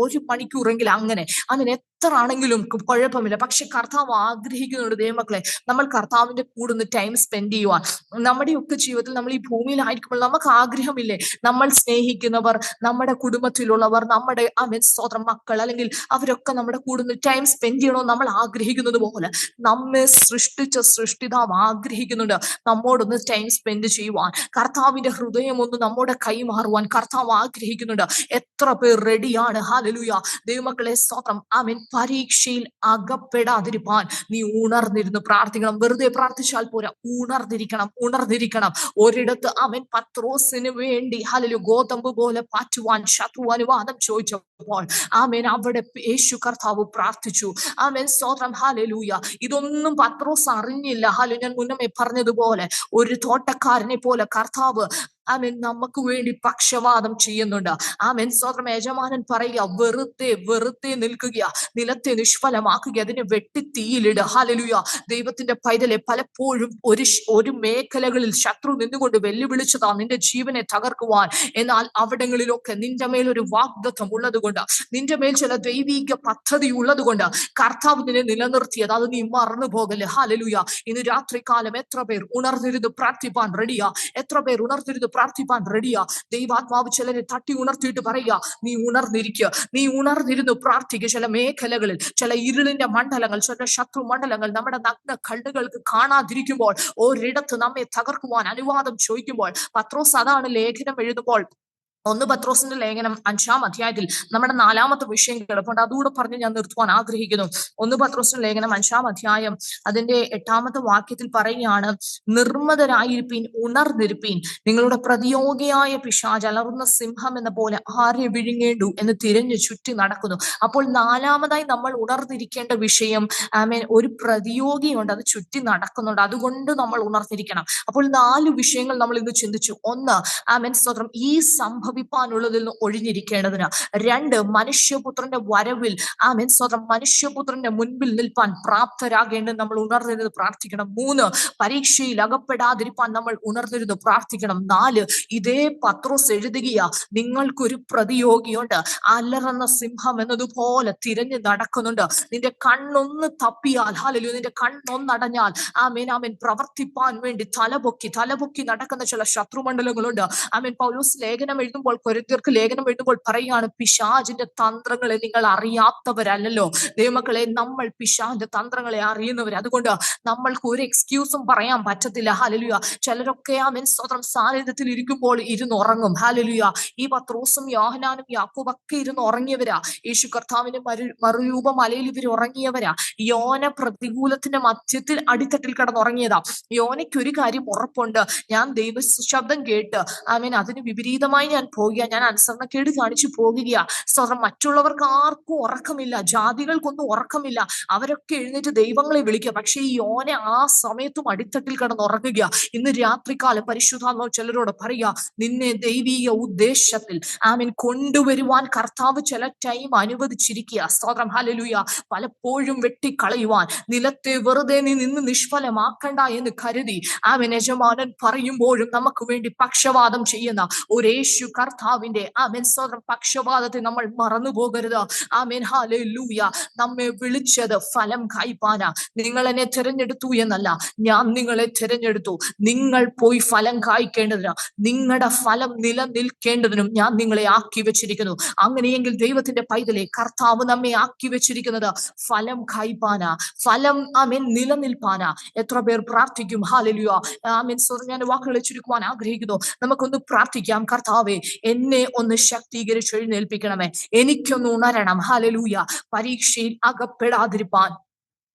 [SPEAKER 1] ഒരു മണിക്കൂറെങ്കിലും, അങ്ങനെ ആമേൻ എത്ര ആണെങ്കിലും കുഴപ്പമില്ല. പക്ഷെ കർത്താവ് ആഗ്രഹിക്കുന്നുണ്ട് ദൈവമക്കളെ, നമ്മൾ കർത്താവിന്റെ കൂടെ ഒന്ന് ടൈം സ്പെൻഡ് ചെയ്യുവാൻ. നമ്മുടെയൊക്കെ ജീവിതത്തിൽ നമ്മൾ ഈ ഭൂമിയിലായിരിക്കുമ്പോൾ നമുക്ക് ആഗ്രഹമില്ലേ, നമ്മൾ സ്നേഹിക്കുന്നവർ, നമ്മുടെ കുടുംബത്തിലുള്ളവർ, നമ്മുടെ ആമേൻ സ്തോത്രം മക്കൾ, അല്ലെങ്കിൽ അവരൊക്കെ നമ്മുടെ കൂടെ ഒന്ന് ടൈം സ്പെൻഡ് ചെയ്യണമെന്ന് നമ്മൾ ആഗ്രഹിക്കുന്നത് പോലെ നമ്മെ സൃഷ്ടിച്ച സൃഷ്ടിതാവ് ആഗ്രഹിക്കുന്നുണ്ട് നമ്മോടൊന്ന് ടൈം സ്പെൻഡ് ചെയ്യുവാൻ. കർത്താവിന്റെ ഹൃദയം ഒന്ന് നമ്മോടെ കൈമാറുവാൻ കർത്താവ് ആഗ്രഹിക്കുന്നുണ്ട്. എത്ര പേർ റെഡിയാണ്? ഹാലലൂയ. ദൈവമക്കളെ സ്തോത്രം. ആമേൻ. പരീക്ഷയിൽ അകപ്പെടാതിരിപ്പാൻ നീ ഉണർന്നിരുന്ന് പ്രാർത്ഥിക്കണം. വെറുതെ പ്രാർത്ഥിച്ചാൽ പോരാ, ഉണർന്നിരിക്കണം. ഒരിടത്ത് ആമേൻ പത്രോസിന് വേണ്ടി ഹാലലൂയ ഗോതമ്പ് പോലെ പാറ്റുവാൻ ശത്രു അനുവാദം ചോദിച്ചപ്പോൾ ആമേൻ അവിടെ യേശു കർത്താവ് പ്രാർത്ഥിച്ചു. ആമേൻ സ്തോത്രം. ഹാലലൂയ. ഇതൊന്നും പത്രോസ് അറിഞ്ഞില്ല. ഹാലു, ഞാൻ മുന്നമേ പറഞ്ഞതുപോലെ ഒരു തോട്ടക്കാരനെ പോലെ കർത്താവ് ആമേൻ നമുക്ക് വേണ്ടി പക്ഷവാദം ചെയ്യുന്നുണ്ട്. ആമേൻ സ്തോത്രം. യജമാനൻ പറയുക, വെറുതെ നിൽക്കുക, നിലത്തെ നിഷ്ഫലമാക്കുക, അതിനെ വെട്ടി തീയിലിടുക. ഹാലലൂയ. ദൈവത്തിന്റെ പൈതലെ, പലപ്പോഴും ഒരു മേഖലകളിൽ ശത്രു നിന്നുകൊണ്ട് വെല്ലുവിളിച്ചതാ നിന്റെ ജീവനെ തകർക്കുവാൻ. എന്നാൽ അവിടങ്ങളിലൊക്കെ നിന്റെ മേൽ ഒരു വാഗ്ദത്തം ഉള്ളത് കൊണ്ട്, നിന്റെ മേൽ ചില ദൈവിക പദ്ധതി ഉള്ളത് കൊണ്ട് കർത്താവ് നിന്നെ നിലനിർത്തിയത്. അത് നീ മറന്നു പോകല്ലേ. ഹാലലൂയ. ഇന്ന് രാത്രി കാലം എത്ര പേർ ഉണർന്നിരുന്ന് പ്രാർത്ഥിപ്പാൻ റെഡിയാ? എത്ര പേർ ഉണർന്നിരുന്ന് പ്രാർത്ഥിപ്പാൻ റെഡിയാ? ദൈവാത്മാവ് ചിലരെ തട്ടി ഉണർത്തിയിട്ട് പറയുക, നീ ഉണർന്നിരുന്ന് പ്രാർത്ഥിക്കുക. ചില മേഖലകളിൽ, ചില ഇരുളിന്റെ മണ്ഡലങ്ങൾ, ചില ശത്രു മണ്ഡലങ്ങൾ നമ്മുടെ നഗ്ന കണ്ണുകൾക്ക് കാണാതിരിക്കുമ്പോൾ, ഒരിടത്ത് നമ്മെ തകർക്കുവാൻ അനുവാദം ചോദിക്കുമ്പോൾ, പത്രോസ് അതാണ് ലേഖനം എഴുതുമ്പോൾ 1 പത്രോസിന്റെ ലേഖനം 5-ാം അധ്യായത്തിൽ നമ്മുടെ 4-ാമത്തെ വിഷയം കിടപ്പുണ്ട്. അതുകൂടെ പറഞ്ഞ് ഞാൻ നിർത്തുവാൻ ആഗ്രഹിക്കുന്നു. 1 പത്രോസിന്റെ ലേഖനം 5-ാം അധ്യായം അതിന്റെ 8-ാമത്തെ വാക്യത്തിൽ പറയുകയാണ്, നിർമ്മതരായിരിപ്പീൻ, ഉണർന്നിരിപ്പീൻ, നിങ്ങളുടെ പ്രതിയോഗിയായ പിശാച് അലറുന്ന സിംഹം എന്ന പോലെ ആരെ വിഴുങ്ങേണ്ടു എന്ന് തിരഞ്ഞു ചുറ്റി നടക്കുന്നു. അപ്പോൾ 4-ാമതായി നമ്മൾ ഉണർന്നിരിക്കേണ്ട വിഷയം, ആമേൻ, ഒരു പ്രതിയോഗിയുണ്ട്, അത് ചുറ്റി നടക്കുന്നുണ്ട്. അതുകൊണ്ട് നമ്മൾ ഉണർന്നിരിക്കണം. അപ്പോൾ 4 വിഷയങ്ങൾ നമ്മൾ ഇന്ന് ചിന്തിച്ചു. 1, ആമേൻ സ്തോത്രം, ഈ സംഭവിപ്പാനുള്ളതിൽ നിന്ന് ഒഴിഞ്ഞിരിക്കേണ്ടതിന്. 2, മനുഷ്യപുത്രന്റെ വരവിൽ ആമേൻ സ്തോത്രം മനുഷ്യപുത്രന്റെ മുൻപിൽ നിൽപ്പാൻ പ്രാപ്തരാകേണ്ടത് നമ്മൾ ഉണർന്നിരുന്ന് പ്രാർത്ഥിക്കണം. 3, പരീക്ഷയിൽ അകപ്പെടാതിരിപ്പാൻ നമ്മൾ ഉണർന്നിരുന്ന് പ്രാർത്ഥിക്കണം. 4, ഇതേ പത്രോസ് എഴുതുകയാ, നിങ്ങൾക്കൊരു പ്രതിയോഗിയുണ്ട്, അലറുന്ന സിംഹം എന്നതുപോലെ തിരഞ്ഞു നടക്കുന്നുണ്ട്. നിന്റെ കണ്ണൊന്ന് തപ്പിയാൽ, ഹാലലൂയ, നിന്റെ കണ്ണൊന്നടഞ്ഞാൽ ആമേൻ ആമേൻ പ്രവർത്തിപ്പാൻ വേണ്ടി തലപൊക്കി നടക്കുന്ന ചില ശത്രുമണ്ഡലങ്ങളുണ്ട്. ആമേൻ. പൗലോസ് ലേഖനം എഴുതുമ്പോൾ എഴുതുമ്പോൾ, കൊരിന്ത്യർക്ക് ലേഖനം എഴുതുമ്പോൾ പറയുകയാണ്, പിശാചിന്റെ തന്ത്രങ്ങളെ നിങ്ങൾ അറിയാത്തവരല്ലോ. ദൈവമക്കളെ, നമ്മൾ പിശാചിന്റെ തന്ത്രങ്ങളെ അറിയുന്നവർ. അതുകൊണ്ട് നമ്മൾക്ക് ഒരു എക്സ്ക്യൂസും പറയാൻ പറ്റത്തില്ല. ഹല്ലേലൂയ. ചിലരൊക്കെ ആമേൻ സ്തോത്രം സാന്നിധ്യത്തിൽ ഇരിക്കുമ്പോൾ ഇരുന്നുറങ്ങും. ഹല്ലേലൂയ. ഈ പത്രോസും യോഹന്നാനും യാക്കോബൊക്കെ ഇരുന്നുറങ്ങിയവരാ. യേശു കർത്താവിന്റെ മറുരൂപ മലയിൽ ഇവർ ഉറങ്ങിയവരാ. യോന പ്രതികൂലത്തിന്റെ മധ്യത്തിൽ അടിത്തട്ടിൽ കിടന്നുറങ്ങിയതാ. യോനയ്ക്ക് ഒരു കാര്യം ഉറപ്പുണ്ട്, ഞാൻ ദൈവ ശബ്ദം കേട്ട് ആമേൻ അതിന് വിപരീതമായി ഞാൻ പോകുക, ഞാൻ അനുസരണക്കേട് കാണിച്ചു പോകുക. സ്തോത്രം. മറ്റുള്ളവർക്ക് ആർക്കും ഉറക്കമില്ല, ജാതികൾക്കൊന്നും ഉറക്കമില്ല, അവരൊക്കെ എഴുന്നേറ്റ് ദൈവങ്ങളെ വിളിക്കുക. പക്ഷെ ഈ യോന ആ സമയത്തും അടിത്തട്ടിൽ കിടന്നുറങ്ങുക. ഇന്ന് രാത്രികാലം പരിശുദ്ധാത്മാവ് ചിലരോട് പറയുക, നിന്നെ ദൈവീക ഉദ്ദേശത്തിൽ ആമേൻ കൊണ്ടുവരുവാൻ കർത്താവ് ചില ടൈം അനുവദിച്ചിരിക്കുക. സ്തോത്രം. ഹല്ലേലൂയ. പലപ്പോഴും വെട്ടിക്കളയുവാൻ, നിലത്തെ വെറുതെ നീ നിന്ന് നിഷ്ഫലമാക്കണ്ട എന്ന് കരുതി ആമേൻ യജമാനൻ പറയുമ്പോഴും നമുക്ക് വേണ്ടി പക്ഷവാദം ചെയ്യുന്ന ഒരു യേശു കർത്താവിന്റെ ആമേൻ സ്തോത്രം പക്ഷപാതത്തെ നമ്മൾ മറന്നു പോകരുത്. ആമേൻ. ഹല്ലേലൂയ. നമ്മെ വിളിച്ചത് ഫലം കായ്പാനാ. നിങ്ങൾ എന്നെ തിരഞ്ഞെടുത്തു എന്നല്ല, ഞാൻ നിങ്ങളെ തിരഞ്ഞെടുത്തു. നിങ്ങൾ പോയി ഫലം കായ്ക്കേണ്ടതിന്, നിങ്ങളുടെ ഫലം നിലനിൽക്കേണ്ടതിനും ഞാൻ നിങ്ങളെ ആക്കി വെച്ചിരിക്കുന്നു. അങ്ങനെയെങ്കിൽ ദൈവത്തിന്റെ പൈതലെ, കർത്താവ് നമ്മെ ആക്കി വെച്ചിരിക്കുന്നത് ഫലം കായ്പാനാ, ഫലം ആമേൻ നിലനിൽപ്പാനാ. എത്ര പേർ പ്രാർത്ഥിക്കും? ഹല്ലേലൂയ. ആമേൻ. ഞാൻ വാക്കുകളെ ചുരുക്കുവാൻ ആഗ്രഹിക്കുന്നു. നമുക്കൊന്ന് പ്രാർത്ഥിക്കാം. കർത്താവേ, എന്നെ ഒന്ന് ശക്തീകരിച്ച് എഴുന്നേൽപ്പിക്കണമേ, എനിക്കൊന്ന് ഉണരണം. ഹല്ലേലൂയ. പരീക്ഷയിൽ അകപ്പെടാതിരിപ്പാൻ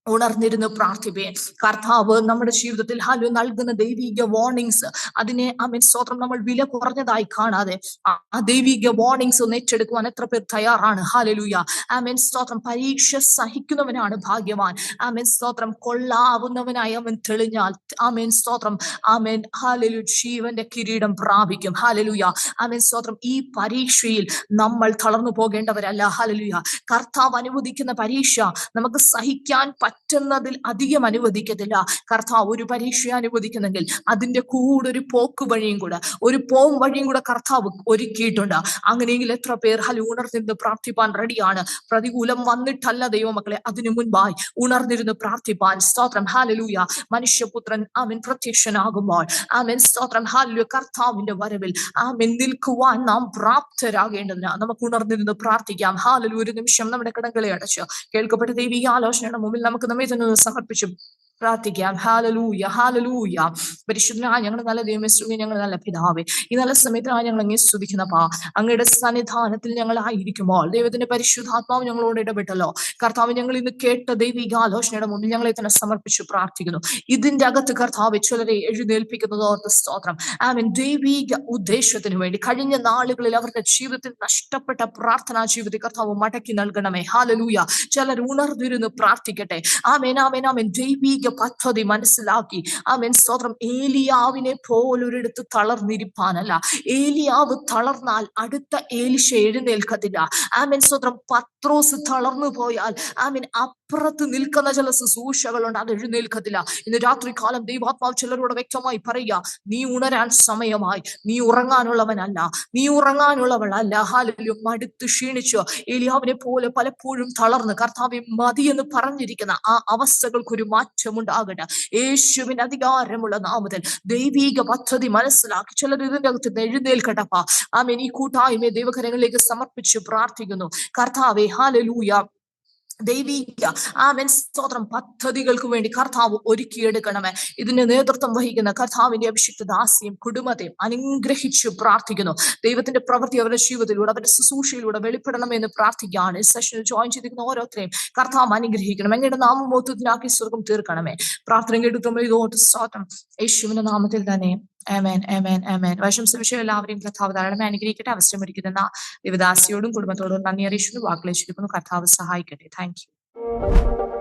[SPEAKER 1] ഉണർന്നിരുന്ന് പ്രാർത്ഥിപ്പേ. കർത്താവ് നമ്മുടെ ജീവിതത്തിൽ നൽകുന്ന ദൈവിക വാർണിങ്സ്, അതിനെ ആമേൻ സ്തോത്രം നമ്മൾ വില കുറഞ്ഞതായി കാണാതെ ആ ദൈവിക വാർണിങ്സ് ഒന്ന് ഏറ്റെടുക്കുവാൻ എത്ര പേർ തയ്യാറാണ്? ഹല്ലേലൂയ. ആമേൻ സ്തോത്രം. പരീക്ഷ സഹിക്കുന്നവനാണ് ഭാഗ്യവാൻ. ആമേൻ സ്തോത്രം. കൊള്ളാവുന്നവനായി അവൻ തെളിഞ്ഞാൽ ആമേൻ സ്തോത്രം ആമേൻ ഹല്ലേലൂയ ജീവന്റെ കിരീടം പ്രാപിക്കും. ഹല്ലേലൂയ. ആമേൻ സ്തോത്രം. ഈ പരീക്ഷയിൽ നമ്മൾ തളർന്നു പോകേണ്ടവരല്ല. ഹല്ലേലൂയ. കർത്താവ് അനുവദിക്കുന്ന പരീക്ഷ നമുക്ക് സഹിക്കാൻ പറ്റുന്നതിൽ അധികം അനുവദിക്കത്തില്ല. കർത്താവ് ഒരു പരീക്ഷ അനുവദിക്കുന്നെങ്കിൽ അതിന്റെ കൂടെ ഒരു പോക്ക് വഴിയും കൂടെ, ഒരു പോം വഴിയും കൂടെ കർത്താവ് ഒരുക്കിയിട്ടുണ്ട്. അങ്ങനെയെങ്കിൽ എത്ര പേർ ഉണർന്നിരുന്ന് പ്രാർത്ഥിപ്പാൻ റെഡിയാണ്? പ്രതികൂലം വന്നിട്ടല്ല ദൈവമക്കളെ, അതിനു മുൻപായി ഉണർന്നിരുന്ന് പ്രാർത്ഥിപ്പാൻ. സ്തോത്രം. ഹല്ലേലൂയ. മനുഷ്യപുത്രൻ ആമേൻ പ്രത്യക്ഷനാകുമ്പോൾ ആമേൻ സ്തോത്രം ഹല്ലേലൂയ കർത്താവിന്റെ വരവിൽ ആമേൻ നിൽക്കുവാൻ നാം പ്രാപ്തരാകേണ്ടതിന് നമുക്ക് ഉണർന്നിരുന്ന് പ്രാർത്ഥിക്കാം. ഹല്ലേലൂയ. ഒരു നിമിഷം നമ്മുടെ കടങ്ങളെ അടച്ച് കേൾക്കപ്പെട്ട ദൈവിക ആലോചനയുടെ മുമ്പിൽ നമുക്ക് നമ്മെ തന്നെ സമർപ്പിച്ചു പ്രാർത്ഥിക്കാം. ഹല്ലേലൂയ. ഹല്ലേലൂയ. പരിശുദ്ധനായ ഞങ്ങളുടെ നല്ല ദൈവമേ, ഞങ്ങളുടെ നല്ല പിതാവേ, ഈ നല്ല സമയത്തിനായി ഞങ്ങൾ അങ്ങേ സ്തുതിക്കുന്നപ്പാ. അങ്ങയുടെ സന്നിധാനത്തിൽ ഞങ്ങൾ ആയിരിക്കുമ്പോൾ ദൈവത്തിന്റെ പരിശുദ്ധാത്മാവ് ഞങ്ങളോട് ഇടപെട്ടല്ലോ. കർത്താവ്, ഞങ്ങൾ ഇന്ന് കേട്ട ദൈവിക ആലോചനയുടെ മുന്നിൽ ഞങ്ങളെ തന്നെ സമർപ്പിച്ചു പ്രാർത്ഥിക്കുന്നു. ഇതിന്റെ അകത്ത് കർത്താവ് ചിലരെ എഴുന്നേൽപ്പിക്കുന്നത് ഓർത്ത് സ്തോത്രം. ആമേൻ. ദൈവിക ഉദ്ദേശത്തിന് വേണ്ടി കഴിഞ്ഞ നാളുകളിൽ അവരുടെ ജീവിതത്തിൽ നഷ്ടപ്പെട്ട പ്രാർത്ഥനാ ജീവിതത്തിൽ കർത്താവ് മടക്കി നൽകണമേ. ഹല്ലേലൂയ. ചിലർ ഉണർന്നിരുന്ന് പ്രാർത്ഥിക്കട്ടെ. ആമേൻ. ആമേൻ. ആമേൻ. ദൈവിക പദ്ധതി മനസ്സിലാക്കി ആമേൻ സ്തോത്രം. ഏലിയാവിനെ പോലൊരിടത്ത് തളർന്നിരിപ്പാനല്ല. ഏലിയാവ് തളർന്നാൽ അടുത്ത ഏലിശ എഴുന്നേൽക്കത്തില്ല. ആമേൻ സ്തോത്രം. പത്രോസ് തളർന്നു പോയാൽ ആമേൻ അപ്പുറത്ത് നിൽക്കുന്ന ചില ശുശ്രൂഷകളുണ്ട്, അത് എഴുന്നേൽക്കത്തില്ല. ഇന്ന് രാത്രികാലം ദൈവാത്മാവ് ചിലരോട് വ്യക്തമായി പറയുക, നീ ഉണരാൻ സമയമായി, നീ ഉറങ്ങാനുള്ളവനല്ല, നീ ഉറങ്ങാനുള്ളവളല്ല. ഹല്ലേലൂയ. മടുത്ത് ക്ഷീണിച്ചു ഏലിയാവിനെ പോലെ പലപ്പോഴും തളർന്ന് കർത്താവെ മതി എന്ന് പറഞ്ഞിരിക്കുന്ന ആ അവസ്ഥകൾക്കൊരു മാറ്റമുണ്ടാകട്ടെ. യേശുവിന്റെ അധികാരമുള്ള നാമത്തിൽ ദൈവിക പദ്ധതി മനസ്സിലാക്കി ചിലർ ഇതിന്റെ അകത്ത് എഴുന്നേൽക്കട്ടപ്പാ. ആമേൻ. ഈ കൂട്ടായ്മയെ ദൈവകരങ്ങളിലേക്ക് സമർപ്പിച്ച് പ്രാർത്ഥിക്കുന്നു. കർത്താവെ ഹല്ലേലൂയ. ദൈവിക ആമേൻ സ്തോത്രം പദ്ധതികൾക്ക് വേണ്ടി കർത്താവ് ഒരുക്കിയെടുക്കണമേ. ഇതിന് നേതൃത്വം വഹിക്കുന്ന കർത്താവിന്റെ അഭിഷിക്ത ദാസിയും കുടുംബത്തെയും അനുഗ്രഹിച്ചു പ്രാർത്ഥിക്കുന്നു. ദൈവത്തിന്റെ പ്രവൃത്തി അവരുടെ ജീവിതത്തിലൂടെ, അവരുടെ ശുശ്രൂഷയിലൂടെ വെളിപ്പെടണമെന്ന് പ്രാർത്ഥിക്കുകയാണ്. സെഷനിൽ ജോയിൻ ചെയ്തിരിക്കുന്ന ഓരോരുത്തരെയും കർത്താവ് അനുഗ്രഹിക്കണം. എങ്ങനെ നാമമോത്വത്തിനാക്കി സ്വർഗം തീർക്കണമേ. പ്രാർത്ഥന കേട്ടുമ്പോൾ സ്തോത്രം യേശുവിന്റെ നാമത്തിൽ തന്നെ. ആമേൻ. ആമേൻ. ആമേൻ. വശംസ വിഷയം എല്ലാവരെയും കർത്താവ് ധാരാളമായി അനുഗ്രഹിക്കട്ടെ. അവസരമൊരുക്കുന്ന ദേവദാസിയോടും കുടുംബത്തോടും നന്ദി അറിയിച്ചു വാക്കുകളെ ചുരുക്കുന്നു. കർത്താവ് സഹായിക്കട്ടെ. Thank you.